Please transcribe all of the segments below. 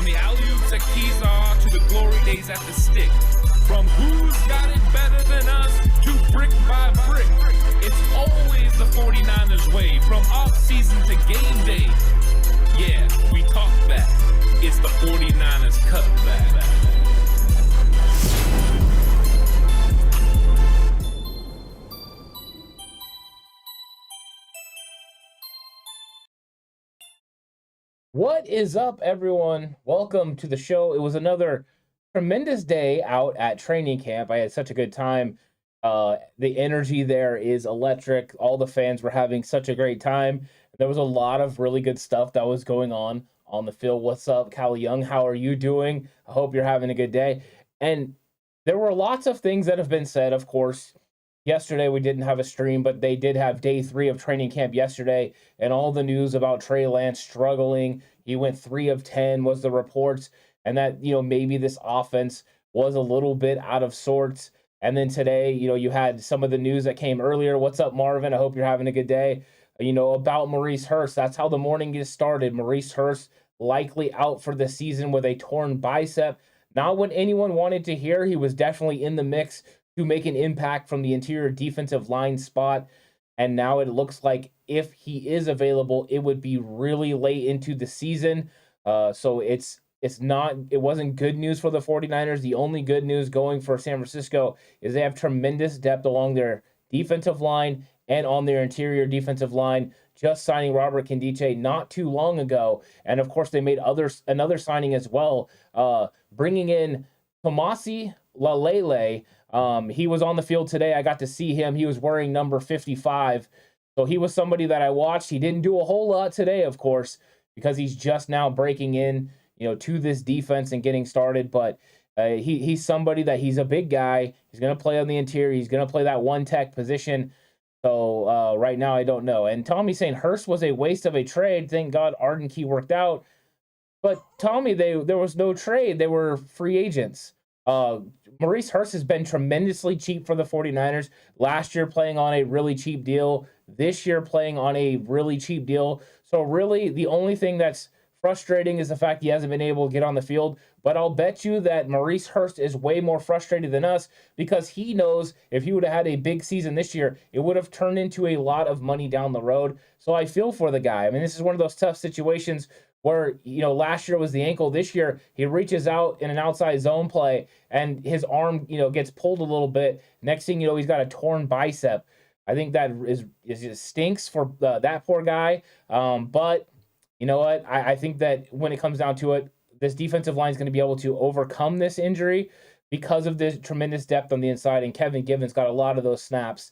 the alley-oops at Kezar to the glory days at the stick. From who's got it better than us to brick by brick. It's always the 49ers way, from off-season to game day. Yeah, we talk back. It's the 49ers Cutback. What is up, everyone? Welcome to the show. It was another tremendous day out at training camp. I had such a good time. The energy there is electric. All the fans were having such a great time. There was a lot of really good stuff that was going on the field. What's up, Callie Young? How are you doing? I hope you're having a good day. And there were lots of things that have been said, of course. Yesterday, we didn't have a stream, but they did have day 3 of training camp yesterday, and all the news about Trey Lance struggling. He went 3 of 10 was the reports, and that, maybe this offense was a little bit out of sorts. And then today, you had some of the news that came earlier. What's up, Marvin? I hope you're having a good day. About Maurice Hurst. That's how the morning gets started. Maurice Hurst likely out for the season with a torn bicep. Not what anyone wanted to hear. He was definitely in the mix to make an impact from the interior defensive line spot. And now it looks like if he is available, it would be really late into the season. So it wasn't good news for the 49ers. The only good news going for San Francisco is they have tremendous depth along their defensive line and on their interior defensive line, just signing Robert Nkemdiche not too long ago. And of course, they made another signing as well, bringing in Tomasi Lalele. He was on the field today. I got to see him. He was wearing number 55. So he was somebody that I watched. He didn't do a whole lot today, of course, because he's just now breaking in, to this defense and getting started. But he's somebody that he's a big guy. He's going to play on the interior. He's going to play that one tech position. So right now, I don't know. And Tommy's saying Hurst was a waste of a trade. Thank God Arden Key worked out. But Tommy, there was no trade. They were free agents. Maurice Hurst has been tremendously cheap for the 49ers. Last year playing on a really cheap deal. This year playing on a really cheap deal. So really the only thing that's frustrating is the fact he hasn't been able to get on the field. But I'll bet you that Maurice Hurst is way more frustrated than us because he knows if he would have had a big season this year, it would have turned into a lot of money down the road. So I feel for the guy. I mean, this is one of those tough situations where, last year was the ankle. This year, he reaches out in an outside zone play, and his arm, gets pulled a little bit. Next thing you know, he's got a torn bicep. I think that is stinks for that poor guy. But you know what? I think that when it comes down to it, this defensive line is going to be able to overcome this injury because of this tremendous depth on the inside, and Kevin Givens got a lot of those snaps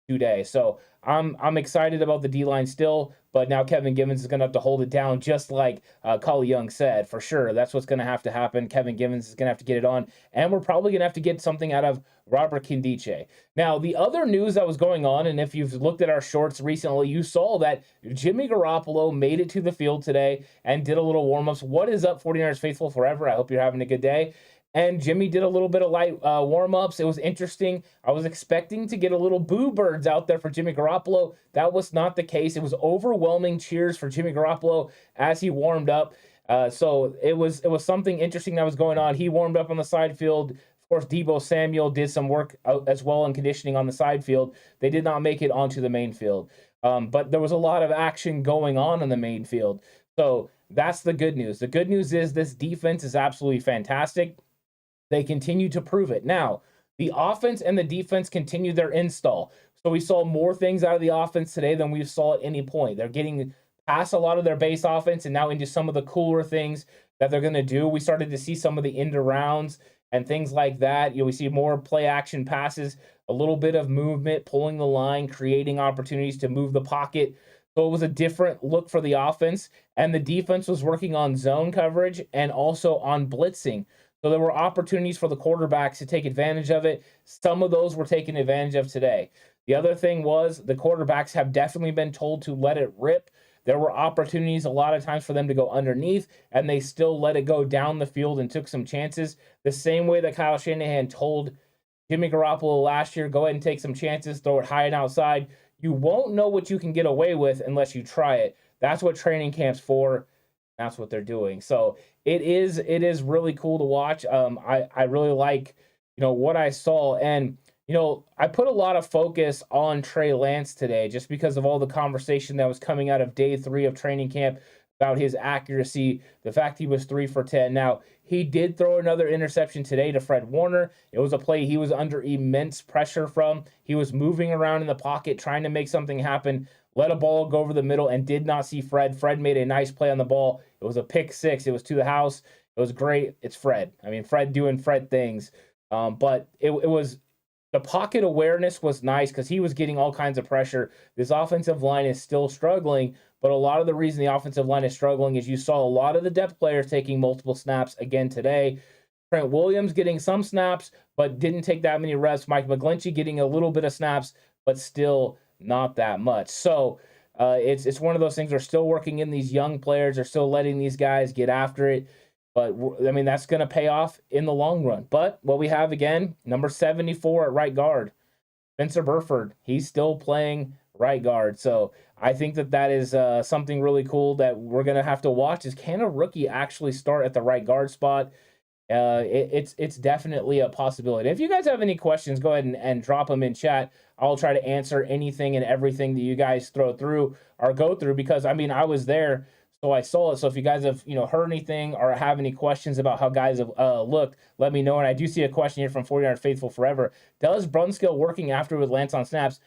today. So I'm excited about the D-line still, but now Kevin Givens is going to have to hold it down, just like Callie Young said, for sure. That's what's going to have to happen. Kevin Givens is going to have to get it on, and we're probably going to have to get something out of Robert Nkemdiche. Now, the other news that was going on, and if you've looked at our shorts recently, you saw that Jimmy Garoppolo made it to the field today and did a little warm-ups. What is up, 49ers faithful forever? I hope you're having a good day. And Jimmy did a little bit of light warm-ups. It was interesting. I was expecting to get a little boo birds out there for Jimmy Garoppolo. That was not the case. It was overwhelming cheers for Jimmy Garoppolo as he warmed up. So it was something interesting that was going on. He warmed up on the side field. Of course, Deebo Samuel did some work as well in conditioning on the side field. They did not make it onto the main field. But there was a lot of action going on in the main field. So that's the good news. The good news is this defense is absolutely fantastic. They continue to prove it. Now, the offense and the defense continue their install. So we saw more things out of the offense today than we saw at any point. They're getting past a lot of their base offense and now into some of the cooler things that they're going to do. We started to see some of the end arounds and things like that. We see more play action passes, a little bit of movement, pulling the line, creating opportunities to move the pocket. So it was a different look for the offense. And the defense was working on zone coverage and also on blitzing. So there were opportunities for the quarterbacks to take advantage of it. Some of those were taken advantage of today. The other thing was the quarterbacks have definitely been told to let it rip. There were opportunities a lot of times for them to go underneath, and they still let it go down the field and took some chances. The same way that Kyle Shanahan told Jimmy Garoppolo last year, go ahead and take some chances, throw it high and outside. You won't know what you can get away with unless you try it. That's what training camp's for. That's what they're doing. So it is really cool to watch. I really like, what I saw. And, I put a lot of focus on Trey Lance today just because of all the conversation that was coming out of day 3 of training camp about his accuracy, the fact he was 3 for 10. Now, he did throw another interception today to Fred Warner. It was a play he was under immense pressure from. He was moving around in the pocket, trying to make something happen, let a ball go over the middle and did not see Fred. Fred made a nice play on the ball. It was a pick 6. It was to the house. It was great. It's Fred. I mean, Fred doing Fred things. But it was, the pocket awareness was nice because he was getting all kinds of pressure. This offensive line is still struggling, but a lot of the reason the offensive line is struggling is you saw a lot of the depth players taking multiple snaps again today. Trent Williams getting some snaps, but didn't take that many reps. Mike McGlinchey getting a little bit of snaps, but still not that much. So it's one of those things. They're still working in these young players. They're still letting these guys get after it. But, I mean, that's going to pay off in the long run. But what we have, again, number 74 at right guard, Spencer Burford. He's still playing right guard. So I think that is something really cool that we're going to have to watch is, can a rookie actually start at the right guard spot? It's definitely a possibility. If you guys have any questions, go ahead and drop them in chat. I'll try to answer anything and everything that you guys throw through or go through because, I mean, I was there. So I saw it. So if you guys have, heard anything or have any questions about how guys have looked, let me know. And I do see a question here from 49 Faithful Forever. Does Brunskill working after with Lance on snaps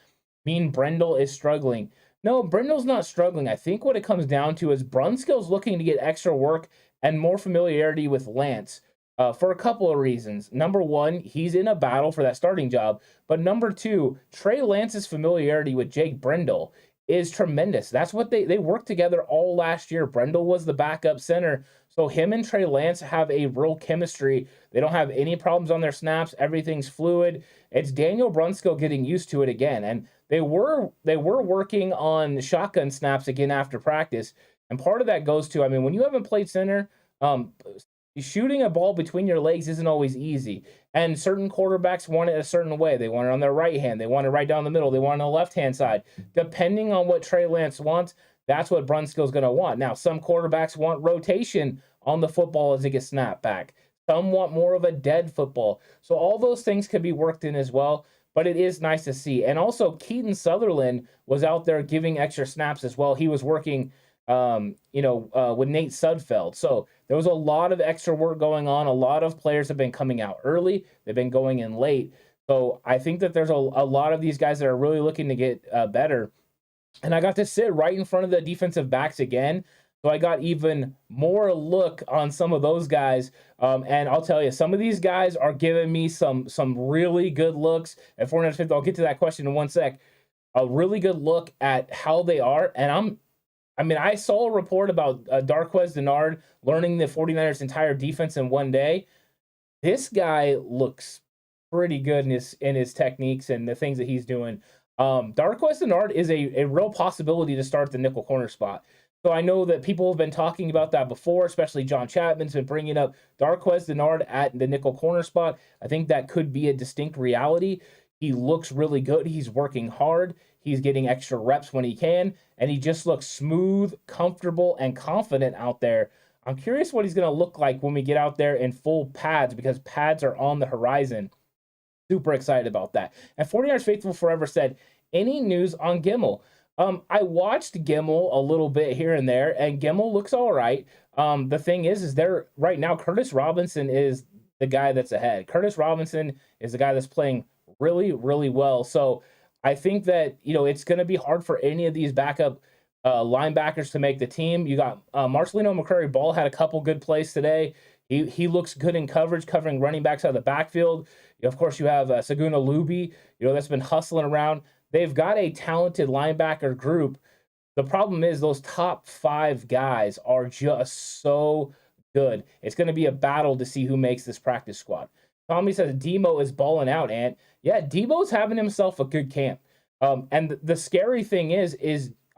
mean Brendel is struggling? No, Brendel's not struggling. I think what it comes down to is Brunskill's looking to get extra work and more familiarity with Lance for a couple of reasons. Number one, he's in a battle for that starting job. But number two, Trey Lance's familiarity with Jake Brendel is tremendous. That's what they worked together all last year. Brendel was the backup center. So him and Trey Lance have a real chemistry. They don't have any problems on their snaps. Everything's fluid. It's Daniel Brunskill getting used to it again. And they were working on shotgun snaps again after practice. And part of that goes to, I mean, when you haven't played center, shooting a ball between your legs isn't always easy. And certain quarterbacks want it a certain way. They want it on their right hand. They want it right down the middle. They want it on the left-hand side. Depending on what Trey Lance wants, that's what Brunskill's going to want. Now, some quarterbacks want rotation on the football as it gets snapped back. Some want more of a dead football. So all those things can be worked in as well. But it is nice to see. And also, Keaton Sutherland was out there giving extra snaps as well. He was working with Nate Sudfeld. So there was a lot of extra work going on. A lot of players have been coming out early. They've been going in late. So I think that there's a lot of these guys that are really looking to get better. And I got to sit right in front of the defensive backs again. So I got even more look on some of those guys. And I'll tell you, some of these guys are giving me some really good looks. At 450, I'll get to that question in one sec. A really good look at how they are. And I saw a report about Darqueze Dennard learning the 49ers' entire defense in one day. This guy looks pretty good in his techniques and the things that he's doing. Darqueze Dennard is a real possibility to start the nickel corner spot. So I know that people have been talking about that before, especially John Chapman's been bringing up Darqueze Dennard at the nickel corner spot. I think that could be a distinct reality. He looks really good. He's working hard. He's getting extra reps when he can, and he just looks smooth, comfortable, and confident out there. I'm curious what he's going to look like when we get out there in full pads because pads are on the horizon. Super excited about that. And 49ers Faithful Forever said, any news on Gimmel? I watched Gimmel a little bit here and there, and Gimmel looks all right. The thing is there right now, Curtis Robinson is the guy that's ahead. Curtis Robinson is the guy that's playing really, really well. So I think that, it's going to be hard for any of these backup linebackers to make the team. You got Marcelino McCrary-Ball had a couple good plays today. He looks good in coverage, covering running backs out of the backfield. Of course, you have Saguna Luby, that's been hustling around. They've got a talented linebacker group. The problem is those top 5 guys are just so good. It's going to be a battle to see who makes this practice squad. Tommy says Demo is balling out, Ant. Yeah, Debo's having himself a good camp. And the scary thing is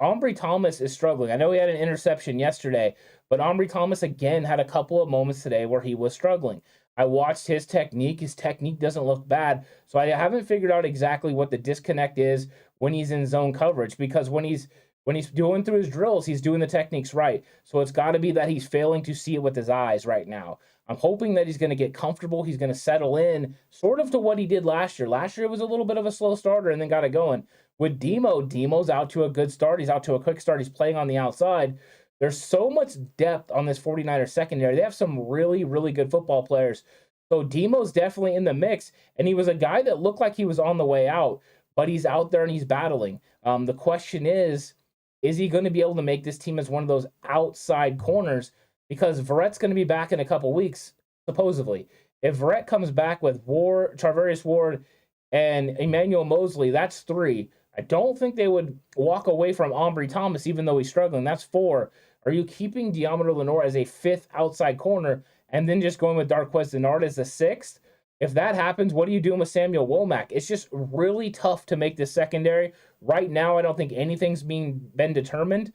Ambry Thomas is struggling. I know he had an interception yesterday, but Ambry Thomas again had a couple of moments today where he was struggling. I watched his technique. His technique doesn't look bad. So I haven't figured out exactly what the disconnect is when he's in zone coverage, because when he's when he's doing through his drills, he's doing the techniques right. So it's got to be that he's failing to see it with his eyes right now. I'm hoping that he's going to get comfortable. He's going to settle in sort of to what he did last year. Last year was a little bit of a slow starter and then got it going. With Demo's out to a good start. He's out to a quick start. He's playing on the outside. There's so much depth on this 49ers secondary. They have some really, really good football players. So Demo's definitely in the mix. And he was a guy that looked like he was on the way out, but he's out there and he's battling. The question is he going to be able to make this team as one of those outside corners? Because Verrett's going to be back in a couple weeks, supposedly. If Verrett comes back with Charvarius Ward, and Emmanuel Mosley, that's 3. I don't think they would walk away from Ambry Thomas, even though he's struggling. That's 4. Are you keeping Deommodore Lenoir as a 5th outside corner and then just going with Darqueze Dennard as the 6th? If that happens, what are you doing with Samuel Womack? It's just really tough to make this secondary. Right now, I don't think anything's been determined.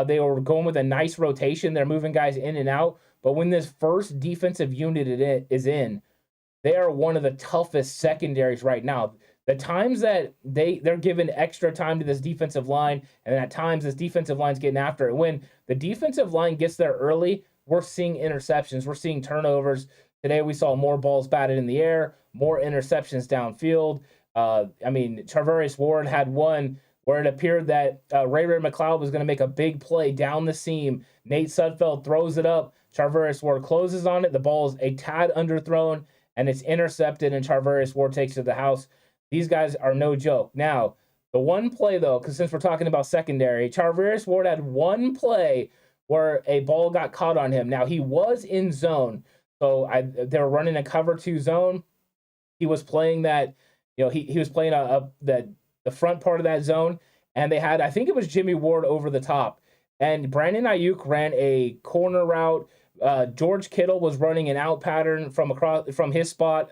They were going with a nice rotation. They're moving guys in and out. But when this first defensive unit is in, they are one of the toughest secondaries right now. The times that they're giving extra time to this defensive line, and at times this defensive line's getting after it. When the defensive line gets there early, we're seeing interceptions. We're seeing turnovers. Today we saw more balls batted in the air, more interceptions downfield. Charvarius Ward had one where it appeared that Ray McLeod was going to make a big play down the seam. Nate Sudfeld throws it up. Charvarius Ward closes on it. The ball is a tad underthrown, and it's intercepted, and Charvarius Ward takes it to the house. These guys are no joke. Now, the one play, though, because since we're talking about secondary, Charvarius Ward had one play where a ball got caught on him. Now, he was in zone, so they were running a cover 2 zone. He was playing that, he was playing the front part of that zone, and they had, I think it was Jimmy Ward over the top, and Brandon Ayuk ran a corner route. George Kittle was running an out pattern from his spot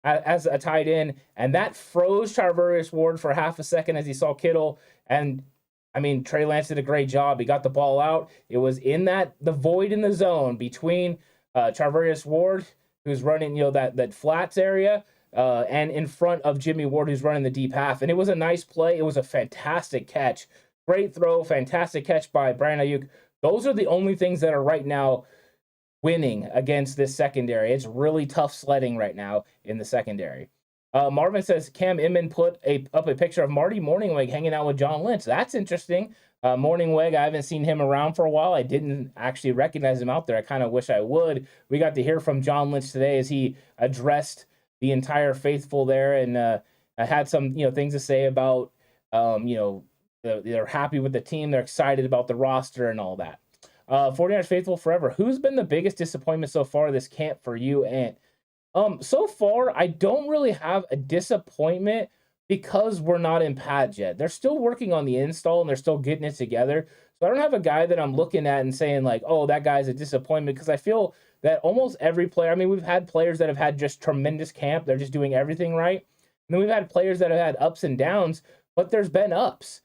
as a tight end, and that froze Charvarius Ward for half a second as he saw Kittle. And Trey Lance did a great job. He got the ball out. It was in the void in the zone between Charvarius Ward, who's running that flats area, and in front of Jimmy Ward, who's running the deep half. And it was a nice play. It was a fantastic catch. Great throw, fantastic catch by Brandon Ayuk. Those are the only things that are right now winning against this secondary. It's really tough sledding right now in the secondary. Marvin says Cam Inman put up a picture of Marty Morningweg hanging out with John Lynch. That's interesting. Morningweg, I haven't seen him around for a while. I didn't actually recognize him out there. I kind of wish I would. We got to hear from John Lynch today as he addressed the entire faithful there, and I had some things to say about they're happy with the team. They're excited about the roster and all that. 49ers faithful forever. Who's been the biggest disappointment so far this camp for you, Ant? So far, I don't really have a disappointment because we're not in pads yet. They're still working on the install and they're still getting it together. So I don't have a guy that I'm looking at and saying like, oh, that guy's a disappointment, because I feel that almost every player, we've had players that have had just tremendous camp. They're just doing everything right. And then we've had players that have had ups and downs, but there's been ups.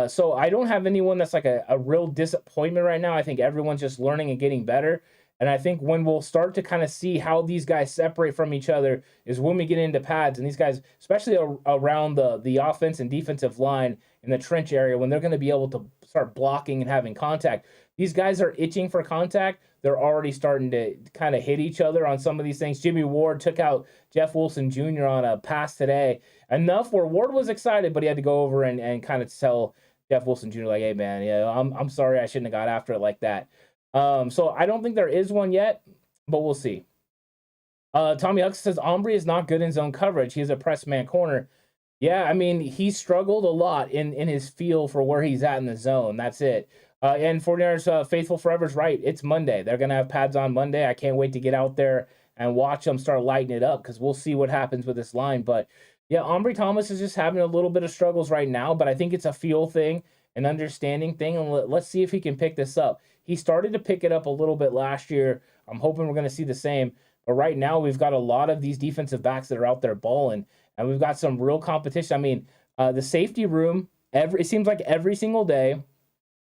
So I don't have anyone that's like a real disappointment right now. I think everyone's just learning and getting better. And I think when we'll start to kind of see how these guys separate from each other is when we get into pads, and these guys, especially around the offense and defensive line in the trench area, when they're going to be able to start blocking and having contact. These guys are itching for contact. They're already starting to kind of hit each other on some of these things. Jimmy Ward took out Jeff Wilson Jr. on a pass today. Enough where Ward was excited, but he had to go over and kind of tell Jeff Wilson Jr. like, hey, man, I'm sorry I shouldn't have got after it like that. So I don't think there is one yet, but we'll see. Tommy Huxley says Ambry is not good in zone coverage. He's a press man corner. Yeah, he struggled a lot in his feel for where he's at in the zone. That's it. And 49ers faithful forever is right. It's Monday. They're going to have pads on Monday. I can't wait to get out there and watch them start lighting it up, because we'll see what happens with this line. But yeah, Ambry Thomas is just having a little bit of struggles right now, but I think it's a feel thing, an understanding thing, and let's see if he can pick this up. He started to pick it up a little bit last year. I'm hoping we're going to see the same. But right now, we've got a lot of these defensive backs that are out there balling, and we've got some real competition. The safety room, it seems like every single day,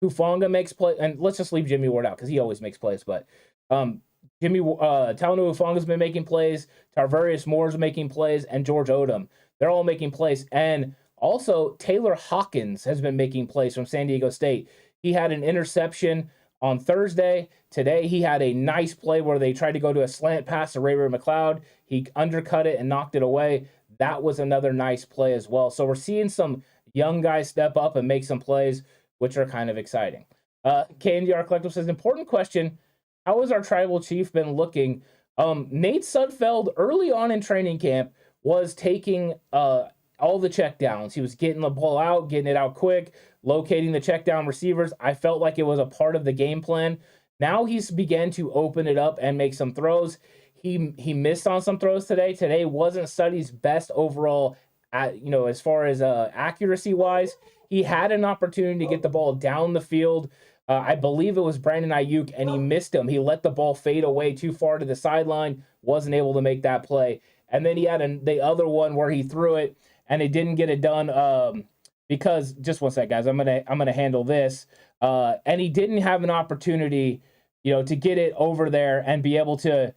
Hufanga makes play, and let's just leave Jimmy Ward out because he always makes plays. But Talanoa Hufanga's been making plays, Tarvarius Moore's making plays, and George Odom. They're all making plays, and Also, Taylor Hawkins has been making plays from San Diego State. He had an interception on Thursday. Today, he had a nice play where they tried to go to a slant pass to Ray McLeod. He undercut it and knocked it away. That was another nice play as well. So we're seeing some young guys step up and make some plays, which are kind of exciting. KNDR Collective says, important question. How has our tribal chief been looking? Nate Sudfeld, early on in training camp, was taking all the checkdowns. He was getting the ball out, getting it out quick, locating the check down receivers. I felt like it was a part of the game plan. Now he's began to open it up and make some throws. He missed on some throws today. Today wasn't Study's best overall, as far as accuracy wise. He had an opportunity to get the ball down the field. I believe it was Brandon Ayuk, and he missed him. He let the ball fade away too far to the sideline, wasn't able to make that play. And then he had the other one where he threw it, and he didn't get it done because, just one sec, guys, I'm gonna handle this. And he didn't have an opportunity, to get it over there and be able to,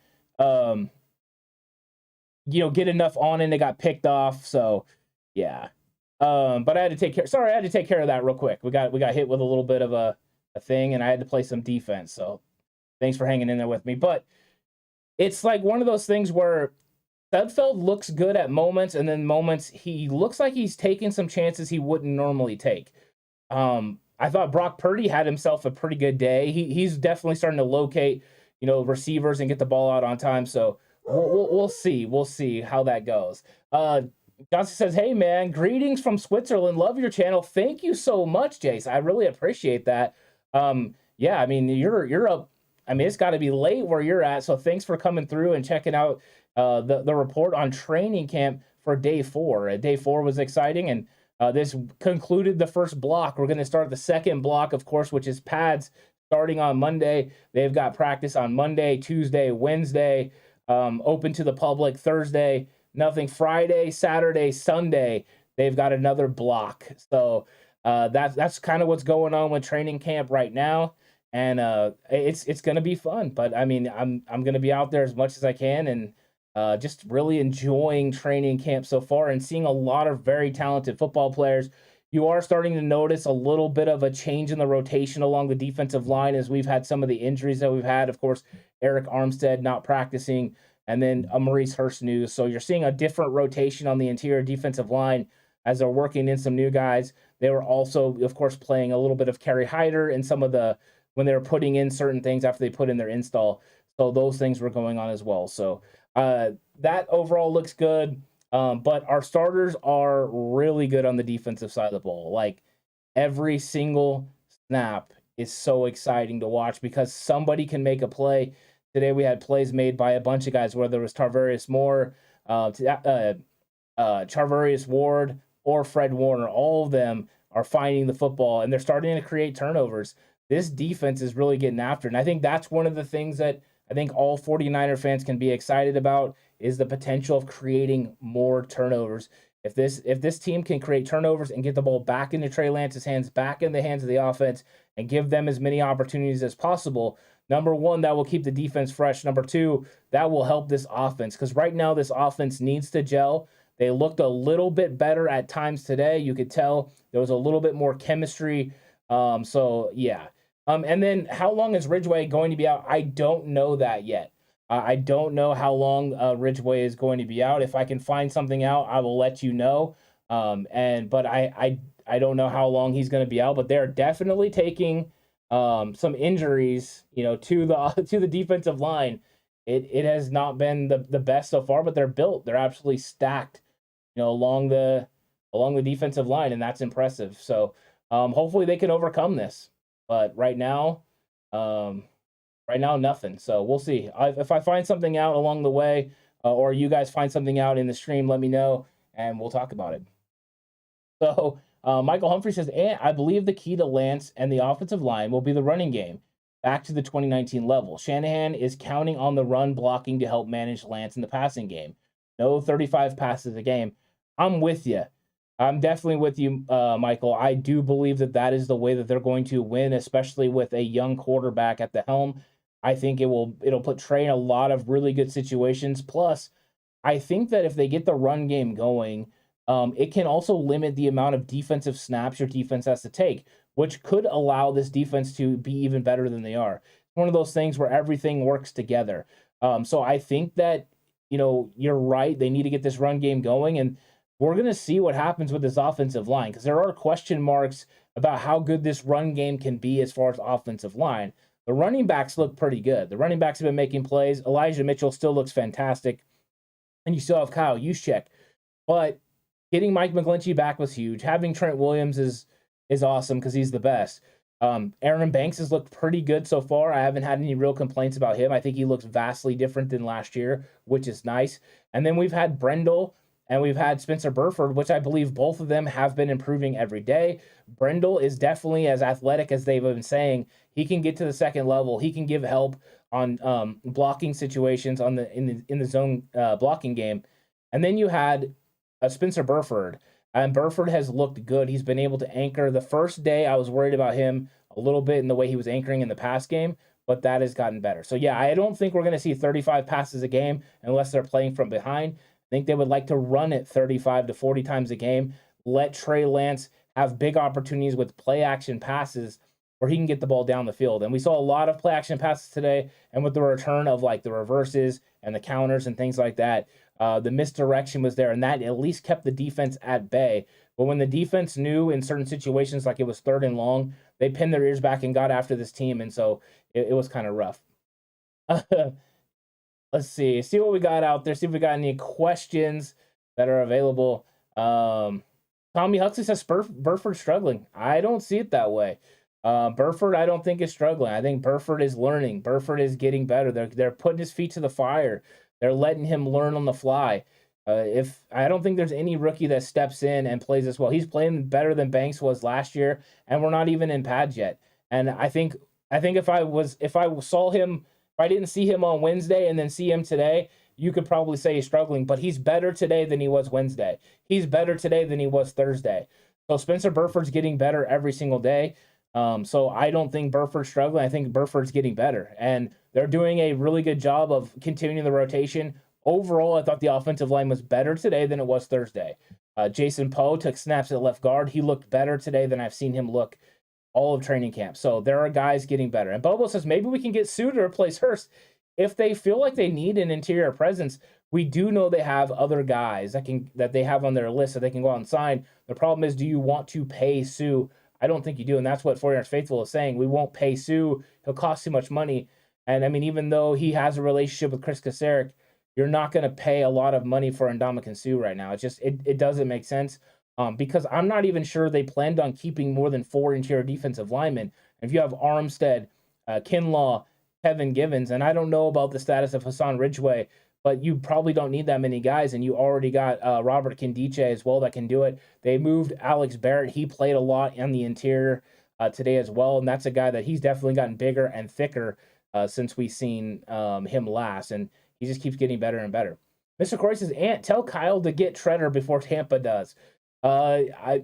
get enough on it, and it got picked off. So, yeah. But I had to take care of that real quick. We got hit with a little bit of a thing, and I had to play some defense. So, thanks for hanging in there with me. But it's like one of those things where Sudfeld looks good at moments, and then moments he looks like he's taking some chances he wouldn't normally take. I thought Brock Purdy had himself a pretty good day. He's definitely starting to locate, receivers and get the ball out on time. So we'll see. We'll see how that goes. Johnson says, "Hey man, greetings from Switzerland. Love your channel. Thank you so much, Jace. I really appreciate that. Yeah, I mean you're up. I mean it's got to be late where you're at. So thanks for coming through and checking out the report on training camp for day 4. Day 4 was exciting, and this concluded the first block. We're going to start the second block, of course, which is pads starting on Monday. They've got practice on Monday, Tuesday, Wednesday, open to the public Thursday. Nothing Friday, Saturday, Sunday. They've got another block. So that's kind of what's going on with training camp right now, and it's going to be fun. But I mean, I'm going to be out there as much as I can, and just really enjoying training camp so far and seeing a lot of very talented football players. You are starting to notice a little bit of a change in the rotation along the defensive line as we've had some of the injuries that we've had. Of course, Eric Armstead not practicing, and then a Maurice Hurst news. So you're seeing a different rotation on the interior defensive line as they're working in some new guys. They were also, of course, playing a little bit of Kerry Hyder in some of when they were putting in certain things after they put in their install. So those things were going on as well. So that overall looks good. But our starters are really good on the defensive side of the ball. Like every single snap is so exciting to watch because somebody can make a play. Today we had plays made by a bunch of guys, whether it was Tarvarius Moore, Charvarius Ward, or Fred Warner. All of them are finding the football, and they're starting to create turnovers. This defense is really getting after it. And I think that's one of the things that I think all 49er fans can be excited about is the potential of creating more turnovers. If this team can create turnovers and get the ball back into Trey Lance's hands, back in the hands of the offense, and give them as many opportunities as possible, number one, that will keep the defense fresh. Number two, that will help this offense because right now this offense needs to gel. They looked a little bit better at times today. You could tell there was a little bit more chemistry. So, yeah. And then how long is Ridgeway going to be out? I don't know that yet. I don't know how long Ridgeway is going to be out. If I can find something out, I will let you know. But I don't know how long he's going to be out. But they're definitely taking some injuries, to the defensive line. It has not been the best so far, but they're built. They're absolutely stacked, along the defensive line, and that's impressive. So hopefully they can overcome this. But right now, nothing. So we'll see. If I find something out along the way, or you guys find something out in the stream, let me know, and we'll talk about it. So Michael Humphrey says, I believe the key to Lance and the offensive line will be the running game back to the 2019 level. Shanahan is counting on the run blocking to help manage Lance in the passing game. No 35 passes a game. I'm with you. I'm definitely with you, Michael. I do believe that is the way that they're going to win, especially with a young quarterback at the helm. I think it'll put Trey in a lot of really good situations. Plus, I think that if they get the run game going, it can also limit the amount of defensive snaps your defense has to take, which could allow this defense to be even better than they are. It's one of those things where everything works together. So I think that, you're right. They need to get this run game going, and we're going to see what happens with this offensive line, because there are question marks about how good this run game can be as far as offensive line. The running backs look pretty good. The running backs have been making plays. Elijah Mitchell still looks fantastic. And you still have Kyle Juszczyk. But getting Mike McGlinchey back was huge. Having Trent Williams is awesome because he's the best. Aaron Banks has looked pretty good so far. I haven't had any real complaints about him. I think he looks vastly different than last year, which is nice. And then we've had Brendel and we've had Spencer Burford, which I believe both of them have been improving every day. Brendel is definitely as athletic as they've been saying. He can get to the second level. He can give help on blocking situations in the zone blocking game. And then you had Spencer Burford. And Burford has looked good. He's been able to anchor. The first day, I was worried about him a little bit in the way he was anchoring in the pass game, but that has gotten better. So, yeah, I don't think we're going to see 35 passes a game unless they're playing from behind. I think they would like to run it 35 to 40 times a game. Let Trey Lance have big opportunities with play-action passes where he can get the ball down the field. And we saw a lot of play-action passes today, and with the return of, the reverses and the counters and things like that, the misdirection was there, and that at least kept the defense at bay. But when the defense knew in certain situations, like it was 3rd and long, they pinned their ears back and got after this team, and so it was kind of rough. Let's see what we got out there, see if we got any questions that are available. Tommy Huxley says Burford struggling. I don't see it that way. Burford, I don't think is struggling. I think Burford is learning. Burford is getting better. They're putting his feet to the fire. They're letting him learn on the fly. I don't think there's any rookie that steps in and plays as well. He's playing better than Banks was last year, and we're not even in pads yet. And I think if I didn't see him on Wednesday and then see him today, you could probably say he's struggling. But he's better today than he was Wednesday. He's better today than he was Thursday. So Spencer Burford's getting better every single day. So I don't think Burford's struggling. I think Burford's getting better. And they're doing a really good job of continuing the rotation. Overall, I thought the offensive line was better today than it was Thursday. Jason Poe took snaps at left guard. He looked better today than I've seen him look all of training camp. So there are guys getting better. And Bobo says maybe we can get Sue to replace Hurst. If they feel like they need an interior presence, we do know they have other guys that they have on their list that they can go out and sign. The problem is, do you want to pay Sue? I don't think you do, and that's what 49ers Faithful is saying. We won't pay Sue. He'll cost too much money. And, I mean, even though he has a relationship with Chris Kasarik, you're not going to pay a lot of money for Ndamukong Suh right now. It doesn't make sense because I'm not even sure they planned on keeping more than 4 interior defensive linemen. If you have Armstead, Kinlaw, Kevin Givens, and I don't know about the status of Hassan Ridgeway, but you probably don't need that many guys, and you already got Robert Kindiche as well that can do it. They moved Alex Barrett. He played a lot in the interior today as well, and that's a guy that he's definitely gotten bigger and thicker since we've seen him last, and he just keeps getting better and better. Mr. Corey says, Ant, tell Kyle to get Treader before Tampa does. I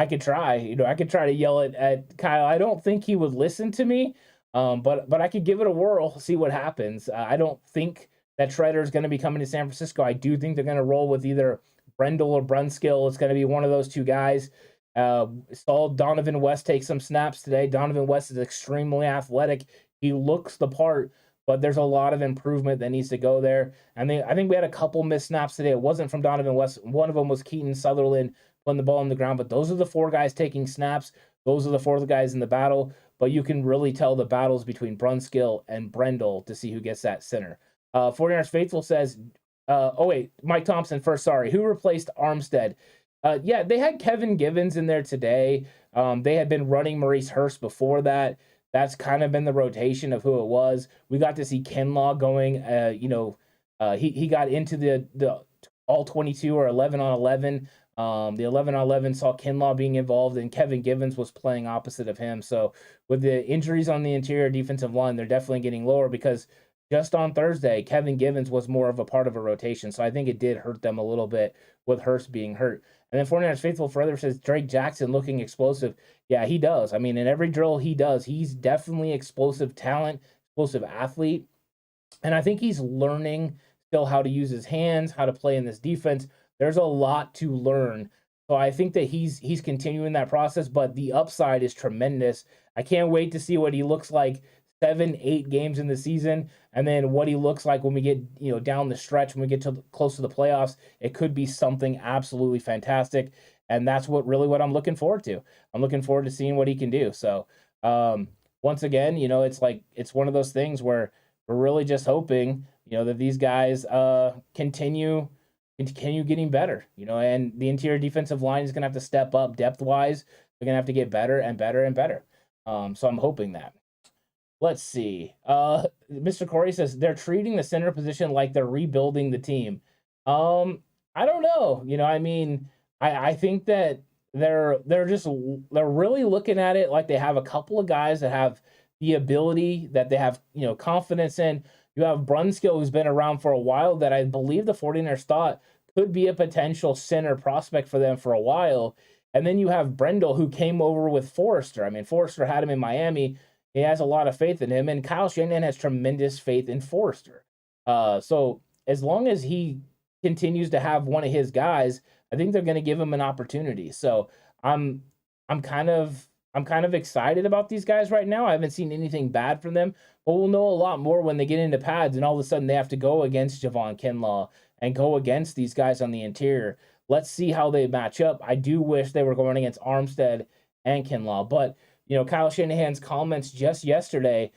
could try. I could try to yell at Kyle. I don't think he would listen to me, but I could give it a whirl, see what happens. I don't think that Treader is going to be coming to San Francisco. I do think they're going to roll with either Brendel or Brunskill. It's going to be one of those two guys. Saw Donovan West take some snaps today. Donovan West is extremely athletic. He looks the part, but there's a lot of improvement that needs to go there. And I think we had a couple missed snaps today. It wasn't from Donovan West. One of them was Keaton Sutherland putting the ball on the ground. But those are the 4 guys taking snaps. Those are the 4 guys in the battle. But you can really tell the battles between Brunskill and Brendel to see who gets that center. 49ers Faithful says, Mike Thompson first, sorry. Who replaced Armstead? Yeah, they had Kevin Givens in there today. They had been running Maurice Hurst before that. That's kind of been the rotation of who it was. We got to see Kinlaw going. He got into the all 22 or 11 on 11. The 11 on 11 saw Kinlaw being involved, and Kevin Givens was playing opposite of him. So with the injuries on the interior defensive line, they're definitely getting lower because just on Thursday, Kevin Givens was more of a part of a rotation. So I think it did hurt them a little bit with Hurst being hurt. And then 49ers Faithful further says Drake Jackson looking explosive. Yeah, he does. I mean, in every drill he does, he's definitely explosive talent, explosive athlete. And I think he's learning still how to use his hands, how to play in this defense. there's a lot to learn. So I think that he's continuing that process, but the upside is tremendous. I can't wait to see what he looks like 7-8 games in the season, and then what he looks like when we get down the stretch, when we get to close to the playoffs. It could be something absolutely fantastic, and that's what I'm looking forward to. I'm looking forward to seeing what he can do. So once again, it's one of those things where we're really just hoping that these guys continue getting better, and the interior defensive line is going to have to step up depth-wise. They're going to have to get better and better and better. So I'm hoping that. Let's see. Mr. Corey says they're treating the center position like they're rebuilding the team. I don't know. I think that they're really looking at it like they have a couple of guys that have the ability, that they have confidence in. You have Brunskill, who's been around for a while, that I believe the 49ers thought could be a potential center prospect for them for a while. And then you have Brendel, who came over with Forrester. Forrester had him in Miami. He has a lot of faith in him, and Kyle Shanahan has tremendous faith in Forrester. So as long as he continues to have one of his guys, I think they're going to give him an opportunity. So I'm kind of excited about these guys right now. I haven't seen anything bad from them, but we'll know a lot more when they get into pads and all of a sudden they have to go against Javon Kinlaw and go against these guys on the interior. Let's see how they match up. I do wish they were going against Armstead and Kinlaw, but Kyle Shanahan's comments just yesterday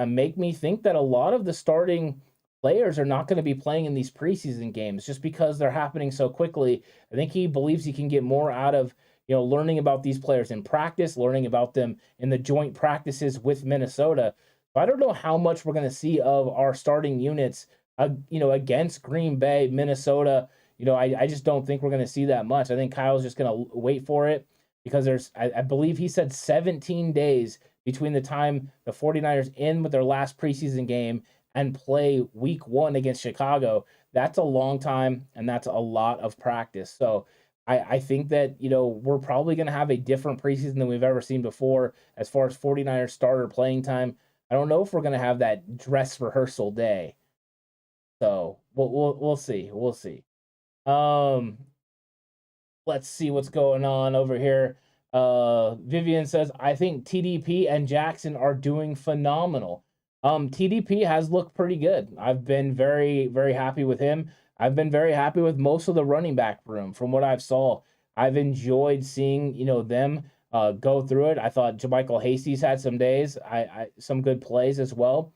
make me think that a lot of the starting players are not going to be playing in these preseason games just because they're happening so quickly. I think he believes he can get more out of learning about these players in practice, learning about them in the joint practices with Minnesota. So I don't know how much we're going to see of our starting units, against Green Bay, Minnesota. I just don't think we're going to see that much. I think Kyle's just going to wait for it, because I believe he said 17 days between the time the 49ers end with their last preseason game and play week 1 against Chicago. That's a long time, and that's a lot of practice. So I think that, we're probably going to have a different preseason than we've ever seen before as far as 49ers starter playing time. I don't know if we're going to have that dress rehearsal day. So we'll see. We'll see. Let's see what's going on over here. Vivian says, I think TDP and Jackson are doing phenomenal. TDP has looked pretty good. I've been very, very happy with him. I've been very happy with most of the running back room from what I've saw. I've enjoyed seeing, them go through it. I thought JaMychal Hasty's had some days, some good plays as well.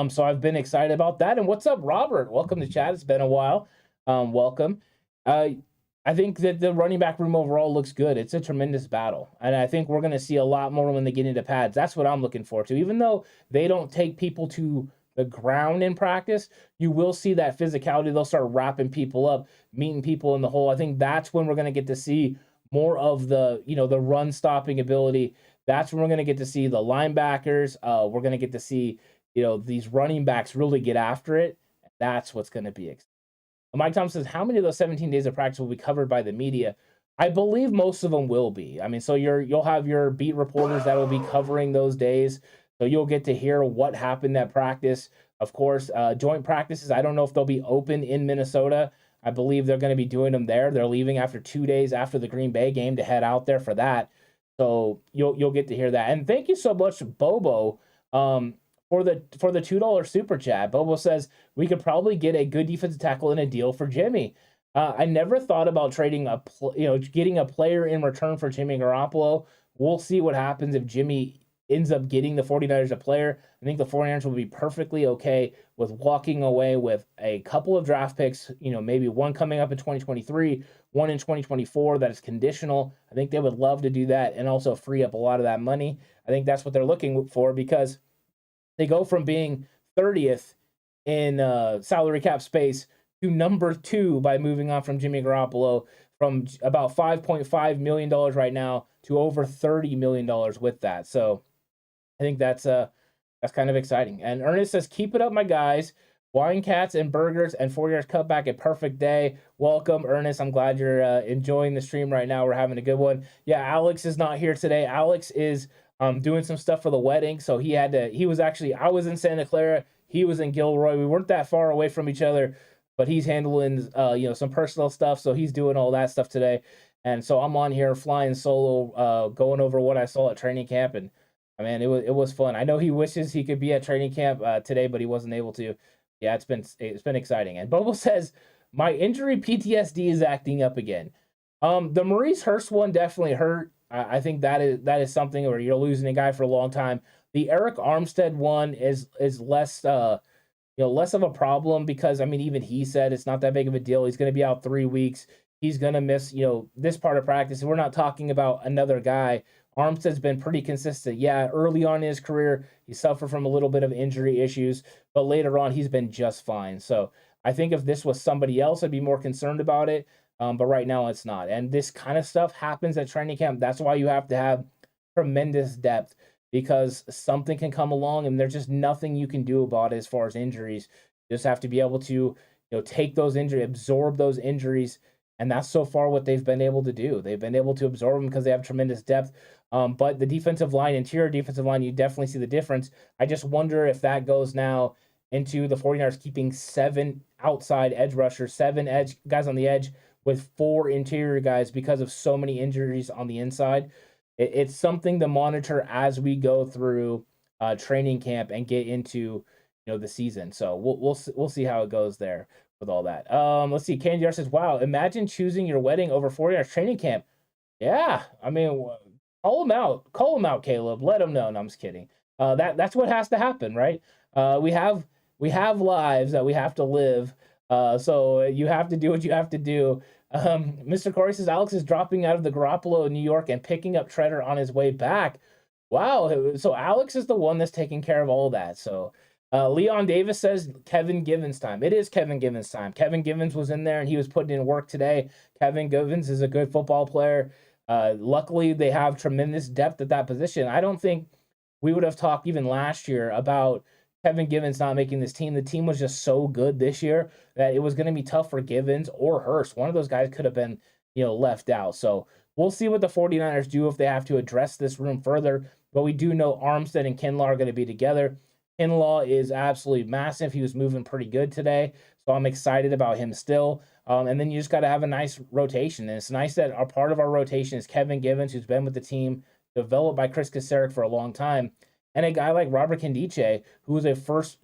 So I've been excited about that. And what's up, Robert? Welcome to chat. It's been a while. Welcome. I think that the running back room overall looks good. It's a tremendous battle. And I think we're going to see a lot more when they get into pads. That's what I'm looking forward to. Even though they don't take people to the ground in practice, you will see that physicality. They'll start wrapping people up, meeting people in the hole. I think that's when we're going to get to see more of the, the run stopping ability. That's when we're going to get to see the linebackers. We're going to get to see, these running backs really get after it. That's what's going to be exciting. Mike Thompson says, how many of those 17 days of practice will be covered by the media? I believe most of them will be. So you'll have your beat reporters that will be covering those days. So you'll get to hear what happened at practice. Of course, joint practices, I don't know if they'll be open in Minnesota. I believe they're going to be doing them there. They're leaving after 2 days after the Green Bay game to head out there for that. So you'll get to hear that. And thank you so much, Bobo, for the $2 super chat. Bobo says we could probably get a good defensive tackle in a deal for Jimmy. I never thought about trading getting a player in return for Jimmy Garoppolo. We'll see what happens if Jimmy ends up getting the 49ers a player. I think the 49ers will be perfectly okay with walking away with a couple of draft picks, maybe one coming up in 2023, one in 2024 that is conditional. I think they would love to do that and also free up a lot of that money. I think that's what they're looking for, because they go from being 30th in salary cap space to number 2 by moving on from Jimmy Garoppolo, from about $5.5 million right now to over $30 million with that. So I think that's kind of exciting. And Ernest says, keep it up, my guys. Wine cats and burgers and 4 years cutback, a perfect day. Welcome, Ernest. I'm glad you're enjoying the stream right now. We're having a good one. Yeah, Alex is not here today. Alex is doing some stuff for the wedding. So I was in Santa Clara. He was in Gilroy. We weren't that far away from each other. but he's handling some personal stuff, so he's doing all that stuff today. And so I'm on here flying solo, going over what I saw at training camp, and man, it was fun. I know he wishes he could be at training camp today, but he wasn't able to. Yeah, it's been exciting. And Bobo says my injury PTSD is acting up again. The Maurice Hurst one definitely hurt. I think that is something where you're losing a guy for a long time. The Eric Armstead one is less less of a problem because I mean even he said it's not that big of a deal. He's going to be out 3 weeks. He's going to miss this part of practice. We're not talking about another guy. Armstead's been pretty consistent. Yeah, early on in his career, he suffered from a little bit of injury issues, but later on, he's been just fine. So I think if this was somebody else, I'd be more concerned about it. But right now, it's not. And this kind of stuff happens at training camp. That's why you have to have tremendous depth because something can come along and there's just nothing you can do about it as far as injuries. You just have to be able to take those injuries, absorb those injuries. And that's so far what they've been able to do. They've been able to absorb them because they have tremendous depth. But the defensive line, interior defensive line, you definitely see the difference. I just wonder if that goes now into the 49ers keeping 7 outside edge rushers, 7 edge guys on the edge with 4 interior guys because of so many injuries on the inside. It's something to monitor as we go through training camp and get into the season. So we'll see how it goes there with all that. Let's see. Candy R says, "Wow, imagine choosing your wedding over 49ers training camp." Yeah, I mean, call him out. Call him out, Caleb. Let him know. No, I'm just kidding. That's what has to happen, right? We have lives that we have to live. So you have to do what you have to do. Mr. Corey says Alex is dropping out of the Garoppolo in New York and picking up Treader on his way back. Wow. So Alex is the one that's taking care of all that. So Leon Davis says Kevin Givens time. It is Kevin Givens time. Kevin Givens was in there and he was putting in work today. Kevin Givens is a good football player. Luckily, they have tremendous depth at that position. I don't think we would have talked even last year about Kevin Givens not making this team. The team was just so good this year that it was going to be tough for Givens or Hurst. One of those guys could have been, left out. So we'll see what the 49ers do if they have to address this room further. But we do know Armstead and Kinlaw are going to be together. Kinlaw is absolutely massive. He was moving pretty good today. So I'm excited about him still. And then you just got to have a nice rotation. And it's nice that our part of our rotation is Kevin Givens, who's been with the team, developed by Chris Kasarik for a long time. And a guy like Robert Kendiche, who was a first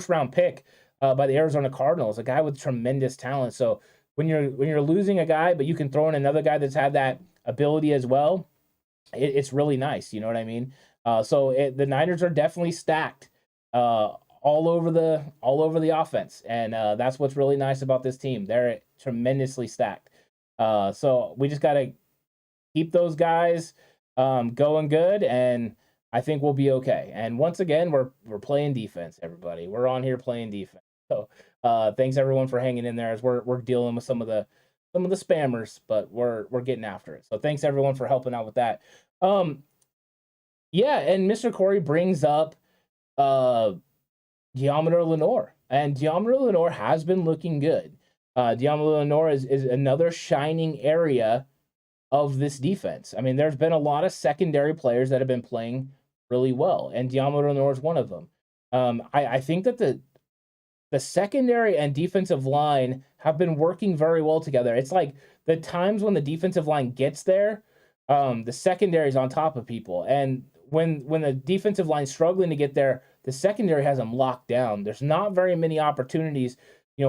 round pick by the Arizona Cardinals, a guy with tremendous talent. So when you're losing a guy, but you can throw in another guy that's had that ability as well, it's really nice. You know what I mean? So the Niners are definitely stacked all over the offense, and that's what's really nice about this team. They're tremendously stacked. So we just got to keep those guys going good, and I think we'll be okay. And once again, we're playing defense, everybody. We're on here playing defense. So thanks everyone for hanging in there as we're dealing with some of the spammers, but we're getting after it. So thanks everyone for helping out with that. Yeah, and Mr. Corey brings up Deommodore Lenoir, and Deommodore Lenoir has been looking good. Deommodore Lenoir is another shining area of this defense. I mean, there's been a lot of secondary players that have been playing really well, and Deommodore Lenoir is one of them. I think that the secondary and defensive line have been working very well together. It's like the times when the defensive line gets there, the secondary is on top of people, and when the defensive line's struggling to get there, the secondary has them locked down. There's not very many opportunities,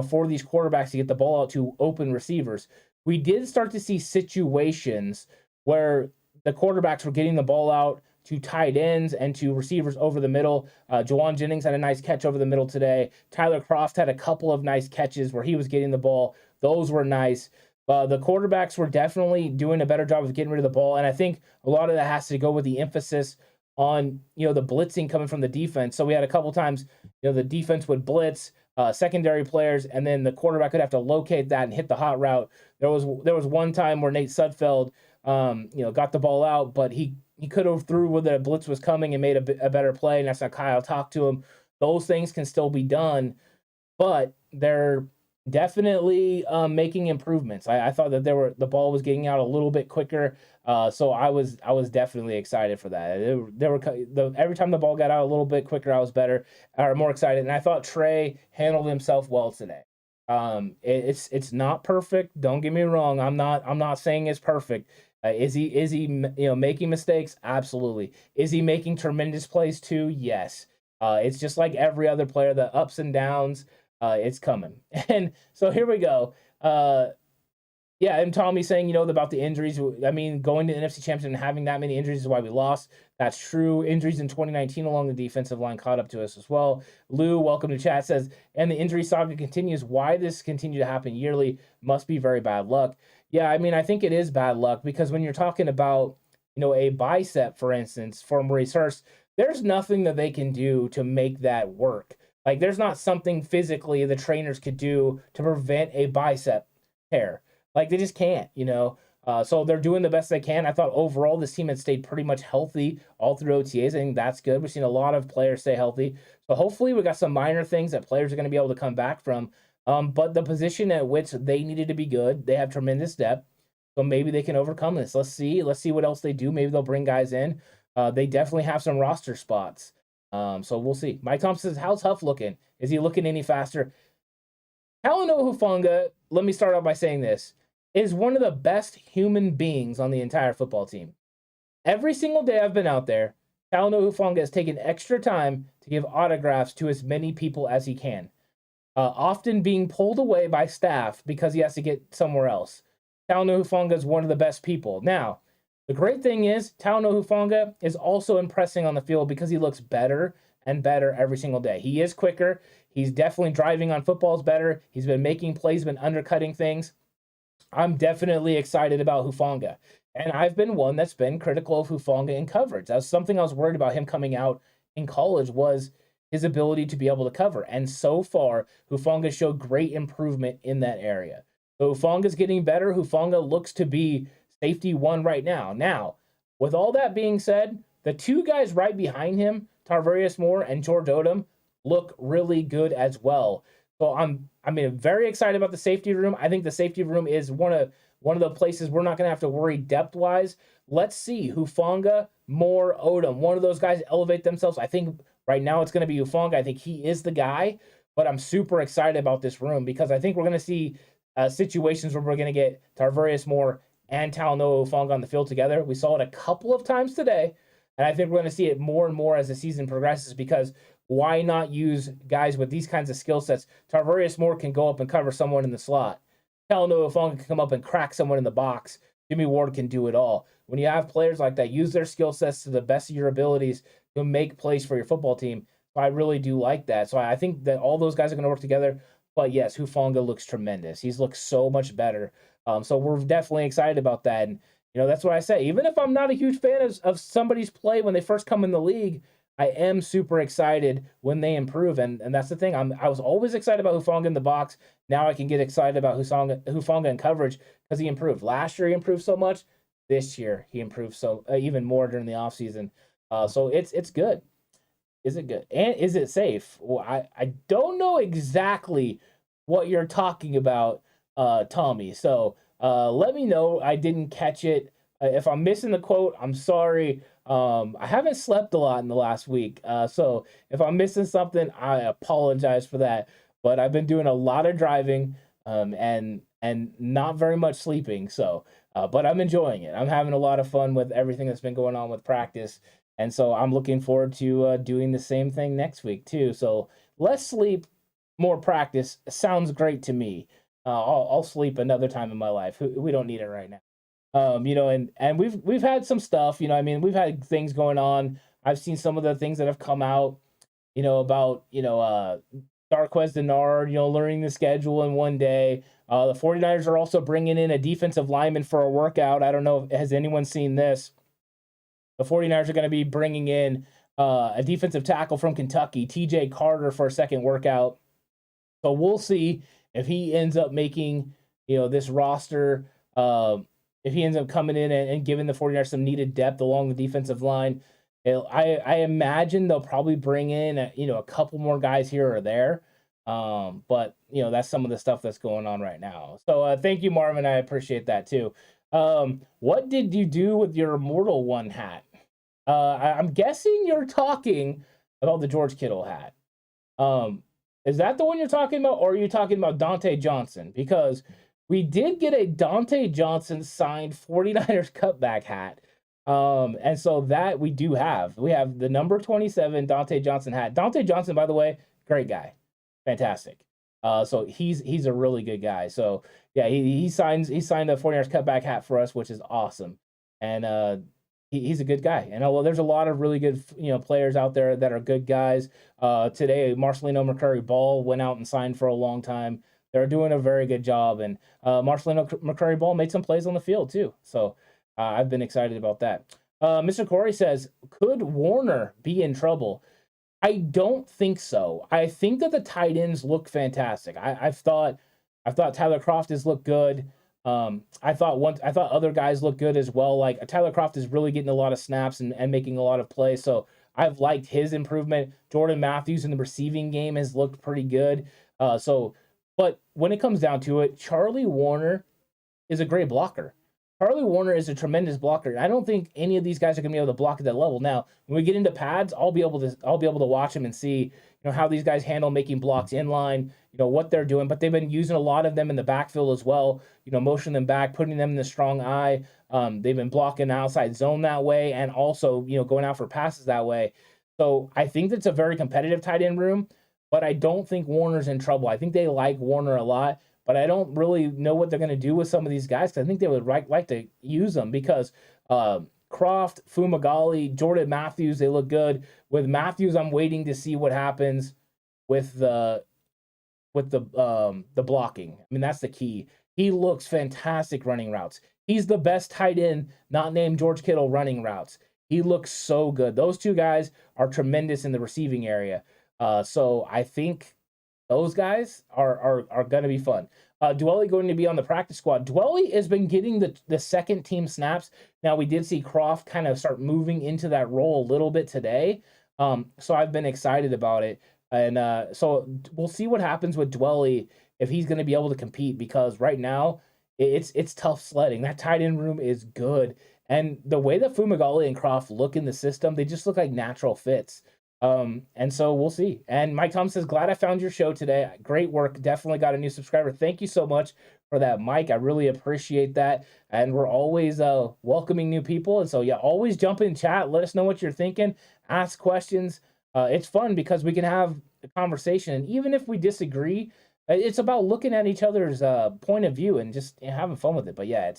for these quarterbacks to get the ball out to open receivers. We did start to see situations where the quarterbacks were getting the ball out to tight ends and to receivers over the middle. Jawan Jennings had a nice catch over the middle today. Tyler Kroft had a couple of nice catches where he was getting the ball. Those were nice. The quarterbacks were definitely doing a better job of getting rid of the ball, and I think a lot of that has to go with the emphasis on the blitzing coming from the defense. So we had a couple times the defense would blitz secondary players, and then the quarterback would have to locate that and hit the hot route. There was one time where Nate Sudfeld got the ball out, but he could have threw where the blitz was coming and made a better play, and that's how Kyle talked to him. Those things can still be done, but they're definitely making improvements. I thought that the ball was getting out a little bit quicker, so I was definitely excited for that. Every time the ball got out a little bit quicker, I was better or more excited, and I thought Trey handled himself well today. It's not perfect. Don't get me wrong. I'm not saying it's perfect. Is he making mistakes? Absolutely. Is he making tremendous plays too? Yes. It's just like every other player, the ups and downs. It's coming. And so here we go. Yeah, and Tommy saying, about the injuries. I mean, going to the NFC Championship and having that many injuries is why we lost. That's true. Injuries in 2019 along the defensive line caught up to us as well. Lou, welcome to chat, says, and the injury saga continues. Why this continue to happen yearly must be very bad luck. Yeah, I mean, I think it is bad luck because when you're talking about, a bicep, for instance, for Maurice Hurst, there's nothing that they can do to make that work. Like, there's not something physically the trainers could do to prevent a bicep tear. Like, they just can't, So they're doing the best they can. I thought overall this team had stayed pretty much healthy all through OTAs. I think that's good. We've seen a lot of players stay healthy. So hopefully we got some minor things that players are going to be able to come back from. But the position at which they needed to be good, they have tremendous depth. So maybe they can overcome this. Let's see what else they do. Maybe they'll bring guys in. They definitely have some roster spots. So we'll see. Mike Thompson says, how's Huff looking? Is he looking any faster? Talanoa Hufanga, let me start out by saying this, is one of the best human beings on the entire football team. Every single day I've been out there, Talanoa Hufanga has taken extra time to give autographs to as many people as he can, often being pulled away by staff because he has to get somewhere else. Talanoa Hufanga is one of the best people. Now, the great thing is Talanoa Hufanga is also impressing on the field because he looks better and better every single day. He is quicker. He's definitely driving on footballs better. He's been making plays, been undercutting things. I'm definitely excited about Hufanga. And I've been one that's been critical of Hufanga in coverage. That's something I was worried about him coming out in college was his ability to be able to cover. And so far, Hufanga showed great improvement in that area. So Hufanga's getting better. Hufanga looks to be safety one right now. Now, with all that being said, the two guys right behind him, Tarvarius Moore and George Odom, look really good as well. So I'm very excited about the safety room. I think the safety room is one of the places we're not going to have to worry depth-wise. Let's see, Hufanga, Moore, Odom, one of those guys elevate themselves. I think right now it's going to be Hufanga. I think he is the guy, but I'm super excited about this room because I think we're going to see situations where we're going to get Tarvarius Moore and Talanoa Hufanga on the field together. We saw it a couple of times today, and I think we're going to see it more and more as the season progresses because why not use guys with these kinds of skill sets? Tarvarius Moore can go up and cover someone in the slot. Talanoa Hufanga can come up and crack someone in the box. Jimmy Ward can do it all. When you have players like that, use their skill sets to the best of your abilities to make plays for your football team. So I really do like that. So I think that all those guys are going to work together. But yes, Hufanga looks tremendous. He's looked so much better. So we're definitely excited about that. And, that's what I say. Even if I'm not a huge fan of somebody's play when they first come in the league, I am super excited when they improve. And that's the thing. I was always excited about Hufanga in the box. Now I can get excited about Hufanga in coverage because he improved. Last year he improved so much. This year he improved so even more during the offseason. So it's good. Is it good? And is it safe? Well, I don't know exactly what you're talking about, Tommy. So let me know. I didn't catch it. If I'm missing the quote, I'm sorry. I haven't slept a lot in the last week. So if I'm missing something, I apologize for that. But I've been doing a lot of driving and not very much sleeping. So, but I'm enjoying it. I'm having a lot of fun with everything that's been going on with practice. And so I'm looking forward to doing the same thing next week too. So less sleep, more practice sounds great to me. I'll sleep another time in my life. We don't need it right now. And we've had some stuff, we've had things going on. I've seen some of the things that have come out, about, Darquez Denard, learning the schedule in one day. The 49ers are also bringing in a defensive lineman for a workout. I don't know, has anyone seen this? The 49ers are going to be bringing in a defensive tackle from Kentucky, TJ Carter, for a second workout. So we'll see if he ends up making, this roster, if he ends up coming in and giving the 49ers some needed depth along the defensive line. I imagine they'll probably bring in, a couple more guys here or there. But that's some of the stuff that's going on right now. So thank you, Marvin. I appreciate that too. What did you do with your Immortal One hat? I'm guessing you're talking about the George Kittle hat. Is that the one you're talking about, or are you talking about Dante Johnson? Because we did get a Dante Johnson signed 49ers cutback hat. And so that we do have. We have the number 27 Dante Johnson hat. Dante Johnson, by the way, great guy. Fantastic. So he's a really good guy. So yeah, he signed the 49ers cutback hat for us, which is awesome. And he's a good guy. And well, there's a lot of really good players out there that are good guys. Today, Marcelino McCurry-Ball went out and signed for a long time. They're doing a very good job, and Marcelino McCurry-Ball made some plays on the field too. So I've been excited about that. Mr. Corey says, could Warner be in trouble? I don't think so. I think that the tight ends look fantastic. I thought Tyler Kroft has looked good. I thought other guys look good as well. Like Tyler Kroft is really getting a lot of snaps and making a lot of plays. So I've liked his improvement. Jordan Matthews in the receiving game has looked pretty good. But when it comes down to it, Charlie Warner is a great blocker. Charlie Warner is a tremendous blocker. I don't think any of these guys are going to be able to block at that level. Now, when we get into pads, I'll be able to watch them and see, how these guys handle making blocks in line, what they're doing. But they've been using a lot of them in the backfield as well, motioning them back, putting them in the strong eye. They've been blocking outside zone that way, and also, going out for passes that way. So I think that's a very competitive tight end room, but I don't think Warner's in trouble. I think they like Warner a lot. But I don't really know what they're going to do with some of these guys, because I think they would like to use them, because Kroft, Fumagalli, Jordan Matthews, they look good. With Matthews, I'm waiting to see what happens with the blocking. I mean, that's the key. He looks fantastic running routes. He's the best tight end, not named George Kittle, running routes. He looks so good. Those two guys are tremendous in the receiving area. So I think those guys are going to be fun. Dwelly going to be on the practice squad. Dwelly has been getting the second team snaps. Now, we did see Kroft kind of start moving into that role a little bit today. So I've been excited about it. And so we'll see what happens with Dwelly, if he's going to be able to compete, because right now it's tough sledding. That tight end room is good. And the way that Fumagalli and Kroft look in the system, they just look like natural fits. And so we'll see. And Mike Thomas says, glad I found your show today. Great work. Definitely got a new subscriber. Thank you so much for that, Mike. I really appreciate that. And we're always welcoming new people. And so, yeah, always jump in chat. Let us know what you're thinking. Ask questions. It's fun because we can have a conversation. And even if we disagree, it's about looking at each other's point of view and just having fun with it. But yeah,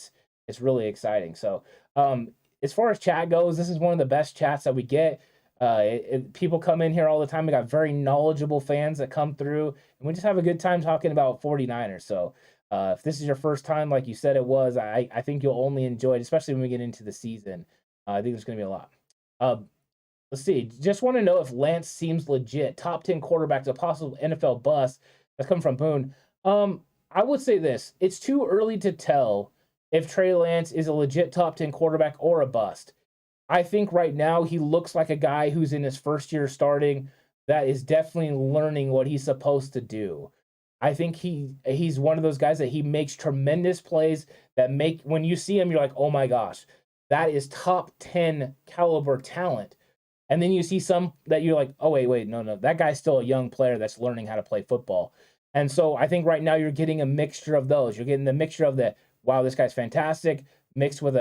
it's really exciting. So as far as chat goes, this is one of the best chats that we get. People come in here all the time. We got very knowledgeable fans that come through, and we just have a good time talking about 49ers. So if this is your first time, like you said it was, I think you'll only enjoy it, especially when we get into the season. I think there's going to be a lot. Let's see. Just want to know if Lance seems legit. Top 10 quarterback to possible NFL bust. That's coming from Boone. I would say this. It's too early to tell if Trey Lance is a legit top 10 quarterback or a bust. I think right now he looks like a guy who's in his first year starting that is definitely learning what he's supposed to do. I think he's one of those guys that he makes tremendous plays that make, when you see him, you're like, oh my gosh, that is top 10 caliber talent. And then you see some that you're like, oh, wait, no, that guy's still a young player that's learning how to play football. And so I think right now you're getting a mixture of those. You're getting the mixture of the, wow, this guy's fantastic, mixed with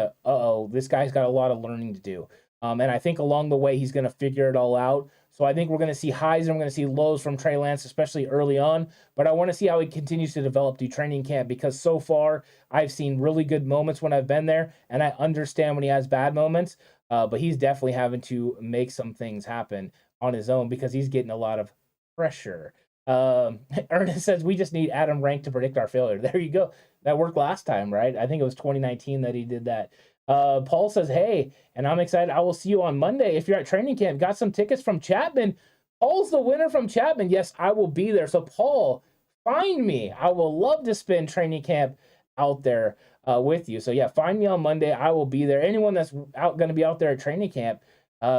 this guy's got a lot of learning to do. And I think along the way, he's going to figure it all out. So I think we're going to see highs and we're going to see lows from Trey Lance, especially early on. But I want to see how he continues to develop through training camp, because so far I've seen really good moments when I've been there, and I understand when he has bad moments. But he's definitely having to make some things happen on his own because he's getting a lot of pressure. Ernest says, we just need Adam Rank to predict our failure. There you go. That worked last time, right? I think it was 2019 that he did that. Paul says, hey, and I'm excited. I will see you on Monday. If you're at training camp, got some tickets from Chapman. Paul's the winner from Chapman. Yes, I will be there. So Paul, find me. I will love to spend training camp out there with you. So yeah, find me on Monday. I will be there. Anyone that's going to be out there at training camp,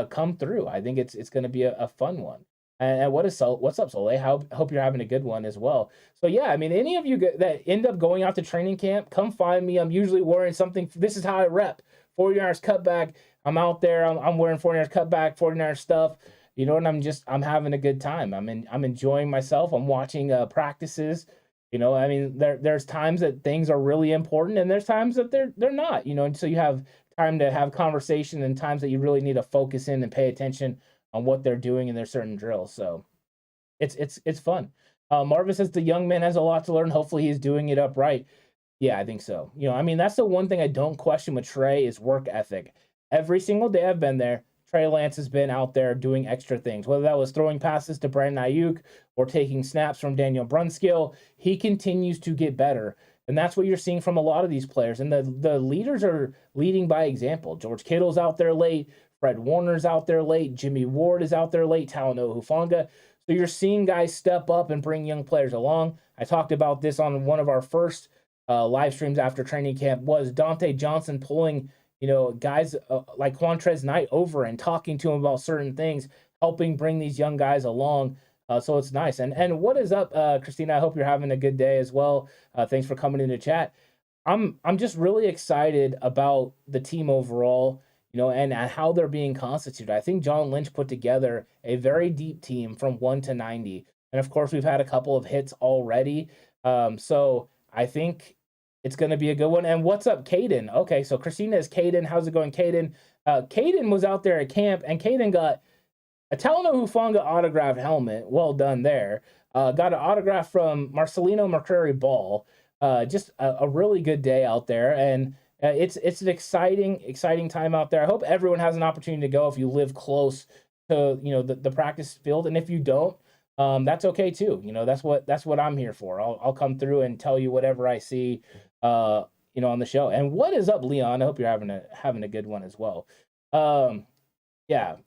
come through. I think it's going to be a fun one. And what's up, Soleil? Hope you're having a good one as well. So yeah, I mean, any of you that end up going out to training camp, come find me. I'm usually wearing something. This is how I rep 49ers Cutback. I'm out there. I'm wearing 49ers Cutback, 49ers stuff. You know, and I'm having a good time. I'm enjoying myself. I'm watching practices. You know, I mean, there's times that things are really important, and there's times that they're not. You know, and so you have time to have conversation, and times that you really need to focus in and pay attention on what they're doing in their certain drills. So it's fun. Marvin says the young man has a lot to learn. Hopefully he's doing it upright. Yeah, I think so. You know, I mean, that's the one thing I don't question with Trey is work ethic. Every single day I've been there, Trey Lance has been out there doing extra things, whether that was throwing passes to Brandon Ayuk or taking snaps from Daniel Brunskill. He continues to get better. And that's what you're seeing from a lot of these players. And the leaders are leading by example. George Kittle's out there late. Fred Warner's out there late. Jimmy Ward is out there late. Talanoa Hufanga. So you're seeing guys step up and bring young players along. I talked about this on one of our first live streams after training camp, was Dante Johnson pulling, you know, guys like Quantrez Knight over and talking to him about certain things, helping bring these young guys along. So it's nice. And what is up, Christina? I hope you're having a good day as well. Thanks for coming into chat. I'm just really excited about the team overall, you know, and how they're being constituted. I think John Lynch put together a very deep team from 1 to 90. And of course, we've had a couple of hits already. So I think it's going to be a good one. And what's up, Caden? Okay, so Christina is Caden. How's it going, Caden? Caden was out there at camp, and Caden got a Talanoa Hufanga autographed helmet. Well done there. Got an autograph from Marcelino McCrary Ball. Just a really good day out there. And it's an exciting time out there. I hope everyone has an opportunity to go if you live close to, you know, the practice field. And if you don't, that's okay too. You know, that's what I'm here for. I'll come through and tell you whatever I see, you know, on the show. And what is up, Leon? I hope you're having a good one as well. Yeah.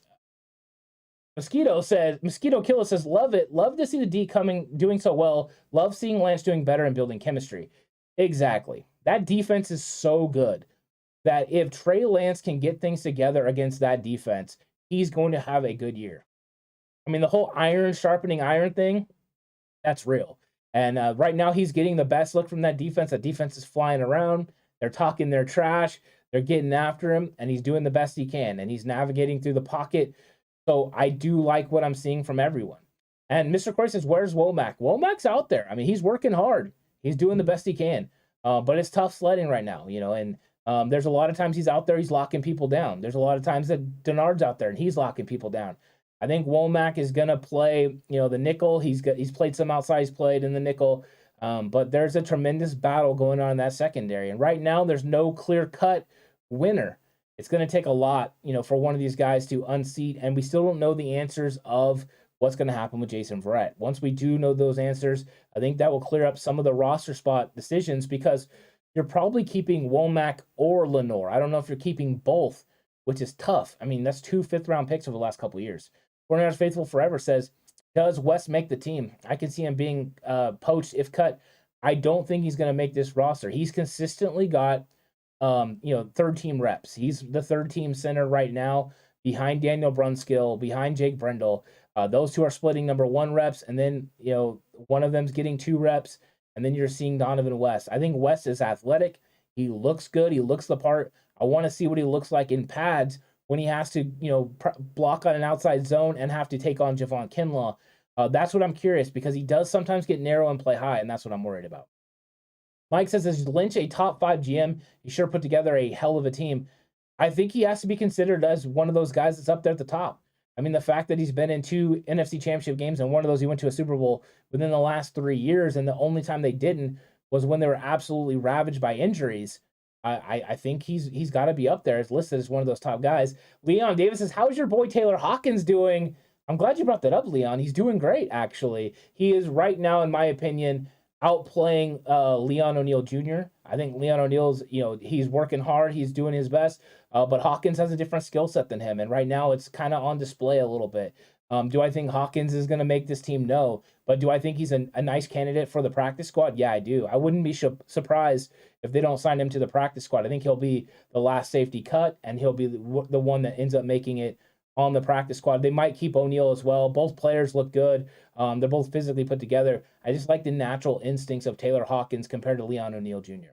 Mosquito Killer says, love it. Love to see the D doing so well. Love seeing Lance doing better and building chemistry. Exactly. That defense is so good that if Trey Lance can get things together against that defense, he's going to have a good year. I mean, the whole sharpening iron thing, that's real. And right now he's getting the best look from that defense. That defense is flying around. They're talking their trash. They're getting after him, and he's doing the best he can, and he's navigating through the pocket. So I do like what I'm seeing from everyone. And Mr. Corey says, where's Womack? Womack's out there. I mean, he's working hard. He's doing the best he can. But it's tough sledding right now, you know, and there's a lot of times he's out there, he's locking people down. There's a lot of times that Denard's out there and he's locking people down. I think Womack is going to play, you know, the nickel. He's played some outside, he's played in the nickel. But there's a tremendous battle going on in that secondary. And right now there's no clear-cut winner. It's going to take a lot, you know, for one of these guys to unseat. And we still don't know the answers of what's going to happen with Jason Verrett. Once we do know those answers, I think that will clear up some of the roster spot decisions, because you're probably keeping Womack or Lenore. I don't know if you're keeping both, which is tough. I mean, that's 2 fifth-round picks over the last couple of years. 49ers Faithful Forever says, does West make the team? I can see him being poached if cut. I don't think he's going to make this roster. He's consistently got, you know, third-team reps. He's the third-team center right now, behind Daniel Brunskill, behind Jake Brendel. Those two are splitting number 1 reps, and then, you know, one of them's getting 2 reps, and then you're seeing Donovan West. I think West is athletic. He looks good. He looks the part. I want to see what he looks like in pads when he has to, you know, block on an outside zone and have to take on Javon Kinlaw. That's what I'm curious, because he does sometimes get narrow and play high, and that's what I'm worried about. Mike says, is Lynch a top 5 GM? He sure put together a hell of a team. I think he has to be considered as one of those guys that's up there at the top. I mean, the fact that he's been in 2 NFC Championship games, and one of those he went to a Super Bowl within the last 3 years, and the only time they didn't was when they were absolutely ravaged by injuries. I think he's got to be up there. It's listed as one of those top guys. Leon Davis says, how's your boy Taylor Hawkins doing? I'm glad you brought that up, Leon. He's doing great, actually. He is right now, in my opinion, outplaying Leon O'Neal Jr. I think Leon O'Neal's, you know, he's working hard. He's doing his best. But Hawkins has a different skill set than him. And right now it's kind of on display a little bit. Do I think Hawkins is going to make this team? No. But do I think he's a nice candidate for the practice squad? Yeah, I do. I wouldn't be surprised if they don't sign him to the practice squad. I think he'll be the last safety cut, and he'll be the one that ends up making it on the practice squad. They might keep O'Neal as well. Both players look good. They're both physically put together. I just like the natural instincts of Taylor Hawkins compared to Leon O'Neal Jr.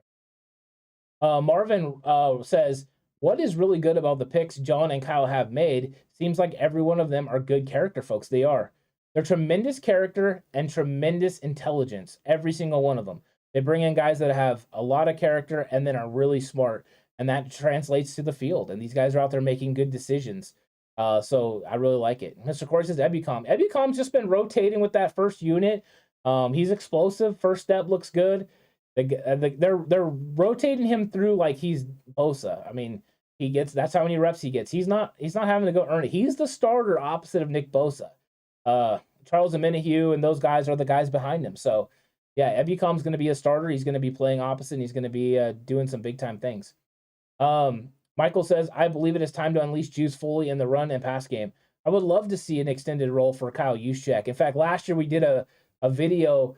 Marvin says, what is really good about the picks John and Kyle have made? Seems like every one of them are good character folks. They are. They're tremendous character and tremendous intelligence, every single one of them. They bring in guys that have a lot of character and then are really smart, and that translates to the field. And these guys are out there making good decisions. So I really like it. Mr. Corey says Ebicom. Ebicom's just been rotating with that first unit. He's explosive. First step looks good. They're rotating him through like he's Bosa. I mean, that's how many reps he gets. He's not having to go earn it. He's the starter opposite of Nick Bosa. Charles Omenihu and those guys are the guys behind him. So yeah, Ebicom's going to be a starter. He's going to be playing opposite, and he's going to be doing some big time things. Michael says, I believe it is time to unleash Juice fully in the run and pass game. I would love to see an extended role for Kyle Juszczyk. In fact, last year we did a video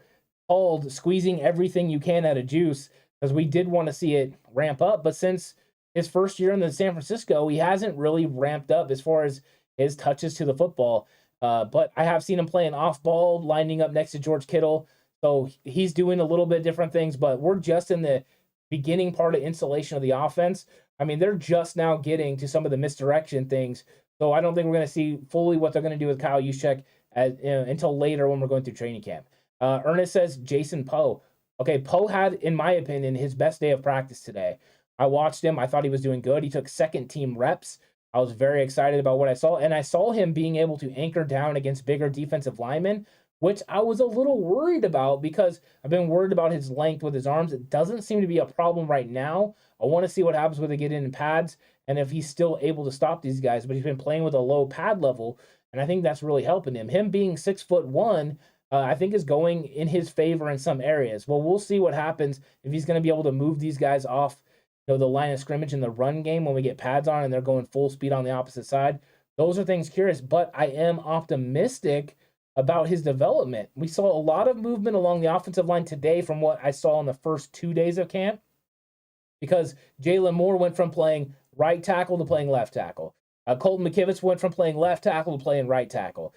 called Squeezing Everything You Can Out of Juice, because we did want to see it ramp up. But since his first year in the San Francisco, he hasn't really ramped up as far as his touches to the football. But I have seen him playing off ball, lining up next to George Kittle. So he's doing a little bit different things, but we're just in the beginning part of installation of the offense. I mean, they're just now getting to some of the misdirection things. So I don't think we're going to see fully what they're going to do with Kyle Juszczyk until later when we're going through training camp. Ernest says Jason Poe. Okay, Poe had, in my opinion, his best day of practice today. I watched him. I thought he was doing good. He took second team reps. I was very excited about what I saw. And I saw him being able to anchor down against bigger defensive linemen, which I was a little worried about because I've been worried about his length with his arms. It doesn't seem to be a problem right now. I want to see what happens when they get in pads and if he's still able to stop these guys. But he's been playing with a low pad level, and I think that's really helping him. Him being 6'1", I think is going in his favor in some areas. Well, we'll see what happens if he's going to be able to move these guys off the line of scrimmage in the run game when we get pads on and they're going full speed on the opposite side. Those are things curious, but I am optimistic about his development. We saw a lot of movement along the offensive line today from what I saw in the first 2 days of camp, because Jalen Moore went from playing right tackle to playing left tackle. Colton McKivitz went from playing left tackle to playing right tackle.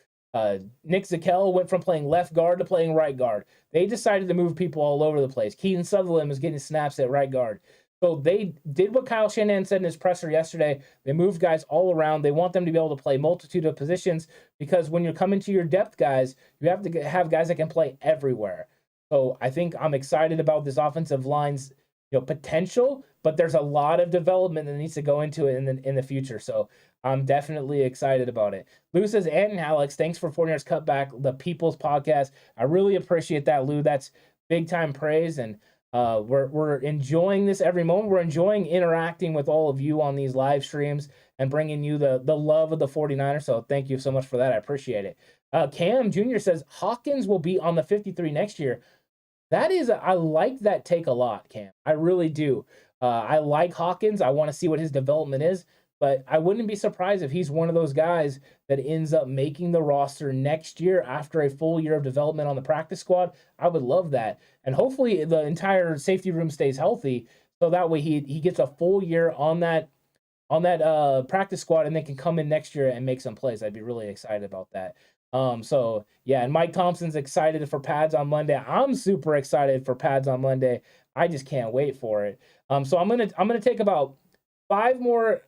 Nick Zakelj went from playing left guard to playing right guard. They decided to move people all over the place. Keaton Sutherland was getting snaps at right guard. So they did what Kyle Shanahan said in his presser yesterday. They moved guys all around. They want them to be able to play multitude of positions, because when you're coming to your depth guys, you have to have guys that can play everywhere. So I think I'm excited about this offensive line's potential, but there's a lot of development that needs to go into it in the future. So I'm definitely excited about it. Lou says, and Alex, thanks for 49ers Cutback, the People's Podcast. I really appreciate that, Lou. That's big time praise, and we're enjoying this every moment. We're enjoying interacting with all of you on these live streams and bringing you the love of the 49ers. So thank you so much for that. I appreciate it. Cam Jr. says Hawkins will be on the 53 next year. I like that take a lot, Cam. I really do. I like Hawkins. I want to see what his development is, but I wouldn't be surprised if he's one of those guys that ends up making the roster next year after a full year of development on the practice squad. I would love that. And hopefully the entire safety room stays healthy, so that way he gets a full year on that practice squad and then can come in next year and make some plays. I'd be really excited about that. So yeah, and Mike Thompson's excited for pads on Monday. I'm super excited for pads on Monday. I just can't wait for it. So I'm gonna take about five more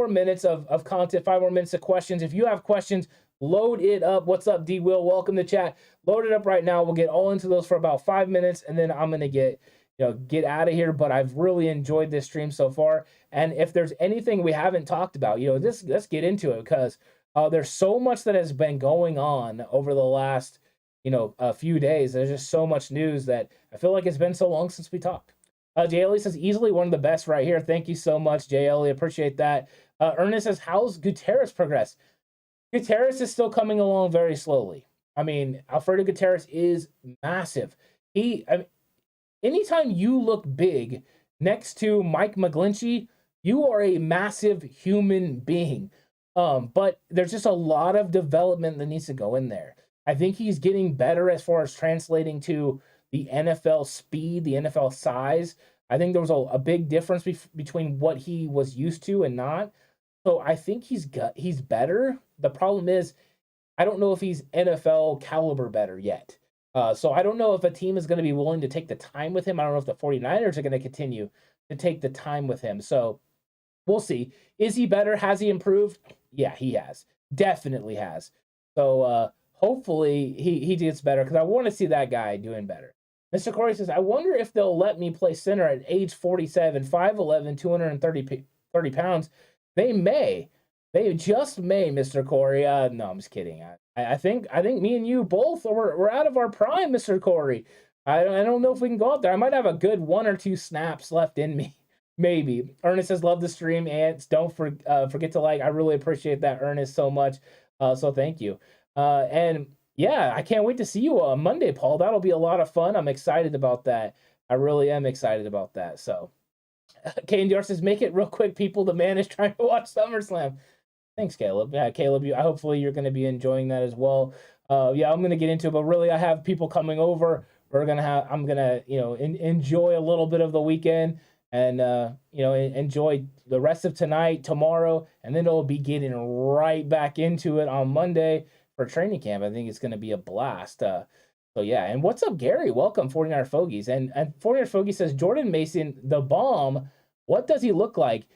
minutes of content, 5 more minutes of questions. If you have questions, load it up. What's up, D Will? Welcome to chat. Load it up right now. We'll get all into those for about 5 minutes, and then I'm gonna get out of here. But I've really enjoyed this stream so far. And if there's anything we haven't talked about, let's get into it, because there's so much that has been going on over the last a few days. There's just so much news that I feel like it's been so long since we talked. J. Ellie says, easily one of the best right here. Thank you so much, J. Ellie. Appreciate that. Ernest says, how's Gutierrez progress? Gutierrez is still coming along very slowly. I mean, Alfredo Gutierrez is massive. Anytime you look big next to Mike McGlinchey, you are a massive human being. But there's just a lot of development that needs to go in there. I think he's getting better as far as translating to the NFL speed, the NFL size. I think there was a big difference between what he was used to and not. So I think he's better. The problem is, I don't know if he's NFL caliber better yet. So I don't know if a team is going to be willing to take the time with him. I don't know if the 49ers are going to continue to take the time with him. So we'll see. Is he better? Has he improved? Yeah, he has. Definitely has. So hopefully he gets better, because I want to see that guy doing better. Mr. Corey says, I wonder if they'll let me play center at age 47, 5'11", 230 pounds. They may. They just may, Mr. Corey. No, I'm just kidding. I think me and you both we're out of our prime, Mr. Corey. I don't know if we can go out there. I might have a good 1 or 2 snaps left in me. Maybe. Ernest says, love the stream, Ants. Don't forget to like. I really appreciate that, Ernest, so much. So thank you. And yeah, I can't wait to see you on Monday, Paul. That'll be a lot of fun. I'm excited about that. I really am excited about that. So KNDR says, make it real quick, people. The man is trying to watch SummerSlam. Thanks, Caleb. Yeah, Caleb, hopefully you're going to be enjoying that as well. Yeah, I'm going to get into it, but really I have people coming over. I'm going to, enjoy a little bit of the weekend and, enjoy the rest of tonight, tomorrow, and then it'll be getting right back into it on Monday for training camp. I think it's going to be a blast. So yeah, and what's up, Gary? Welcome, 49er Fogies. And 49er Fogie says, Jordan Mason, the bomb, what does he look like?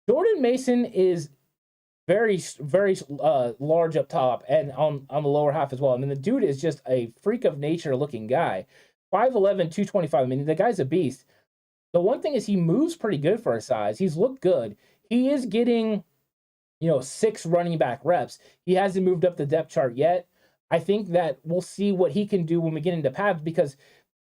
Jordan Mason is very, very large up top and on the lower half as well. I mean, the dude is just a freak of nature looking guy. 5'11", 225. I mean, the guy's a beast. The one thing is he moves pretty good for his size. He's looked good. He is getting, 6 running back reps. He hasn't moved up the depth chart yet. I think that we'll see what he can do when we get into pads, because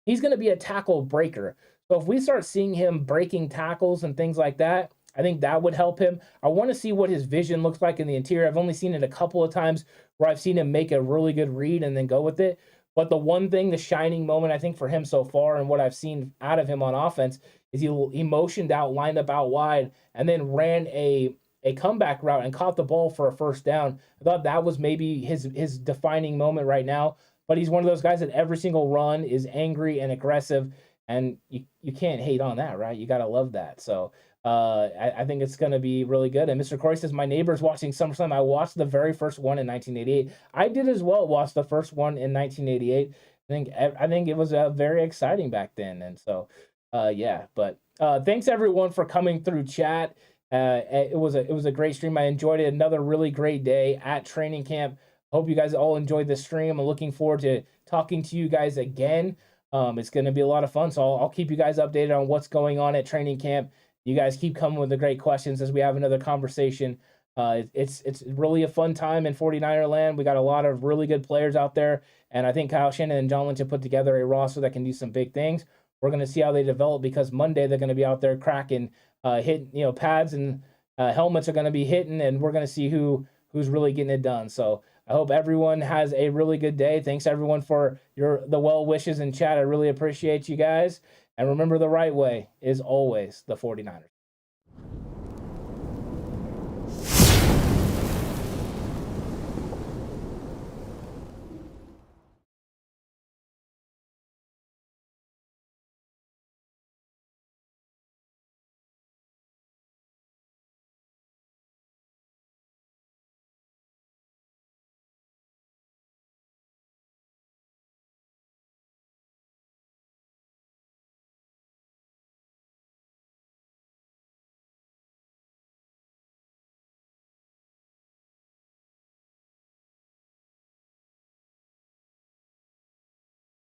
he's going to be a tackle breaker. So if we start seeing him breaking tackles and things like that, I think that would help him. I want to see what his vision looks like in the interior. I've only seen it a couple of times where I've seen him make a really good read and then go with it. But the one thing, the shining moment, I think, for him so far and what I've seen out of him on offense is he motioned out, lined up out wide, and then ran a comeback route and caught the ball for a first down. I thought that was maybe his defining moment right now. But he's one of those guys that every single run is angry and aggressive, and you can't hate on that, right? You got to love that. So I think it's going to be really good. And Mr. Corey says, my neighbor's watching SummerSlam. I watched the very first one in 1988. I did as well watch the first one in 1988. I think it was very exciting back then. And so, yeah. But thanks, everyone, for coming through chat. It was a great stream. I enjoyed it. Another really great day at training camp. Hope you guys all enjoyed the stream. I'm looking forward to talking to you guys again. It's going to be a lot of fun. So I'll keep you guys updated on what's going on at training camp. You guys keep coming with the great questions as we have another conversation. It's really a fun time in 49er land. We got a lot of really good players out there, and I think Kyle Shannon and John Lynch have put together a roster that can do some big things. We're going to see how they develop, because Monday they're going to be out there cracking, hitting, pads and helmets are going to be hitting, and we're going to see who's really getting it done. So I hope everyone has a really good day. Thanks everyone for the well wishes in chat. I really appreciate you guys. And remember, the right way is always the 49ers.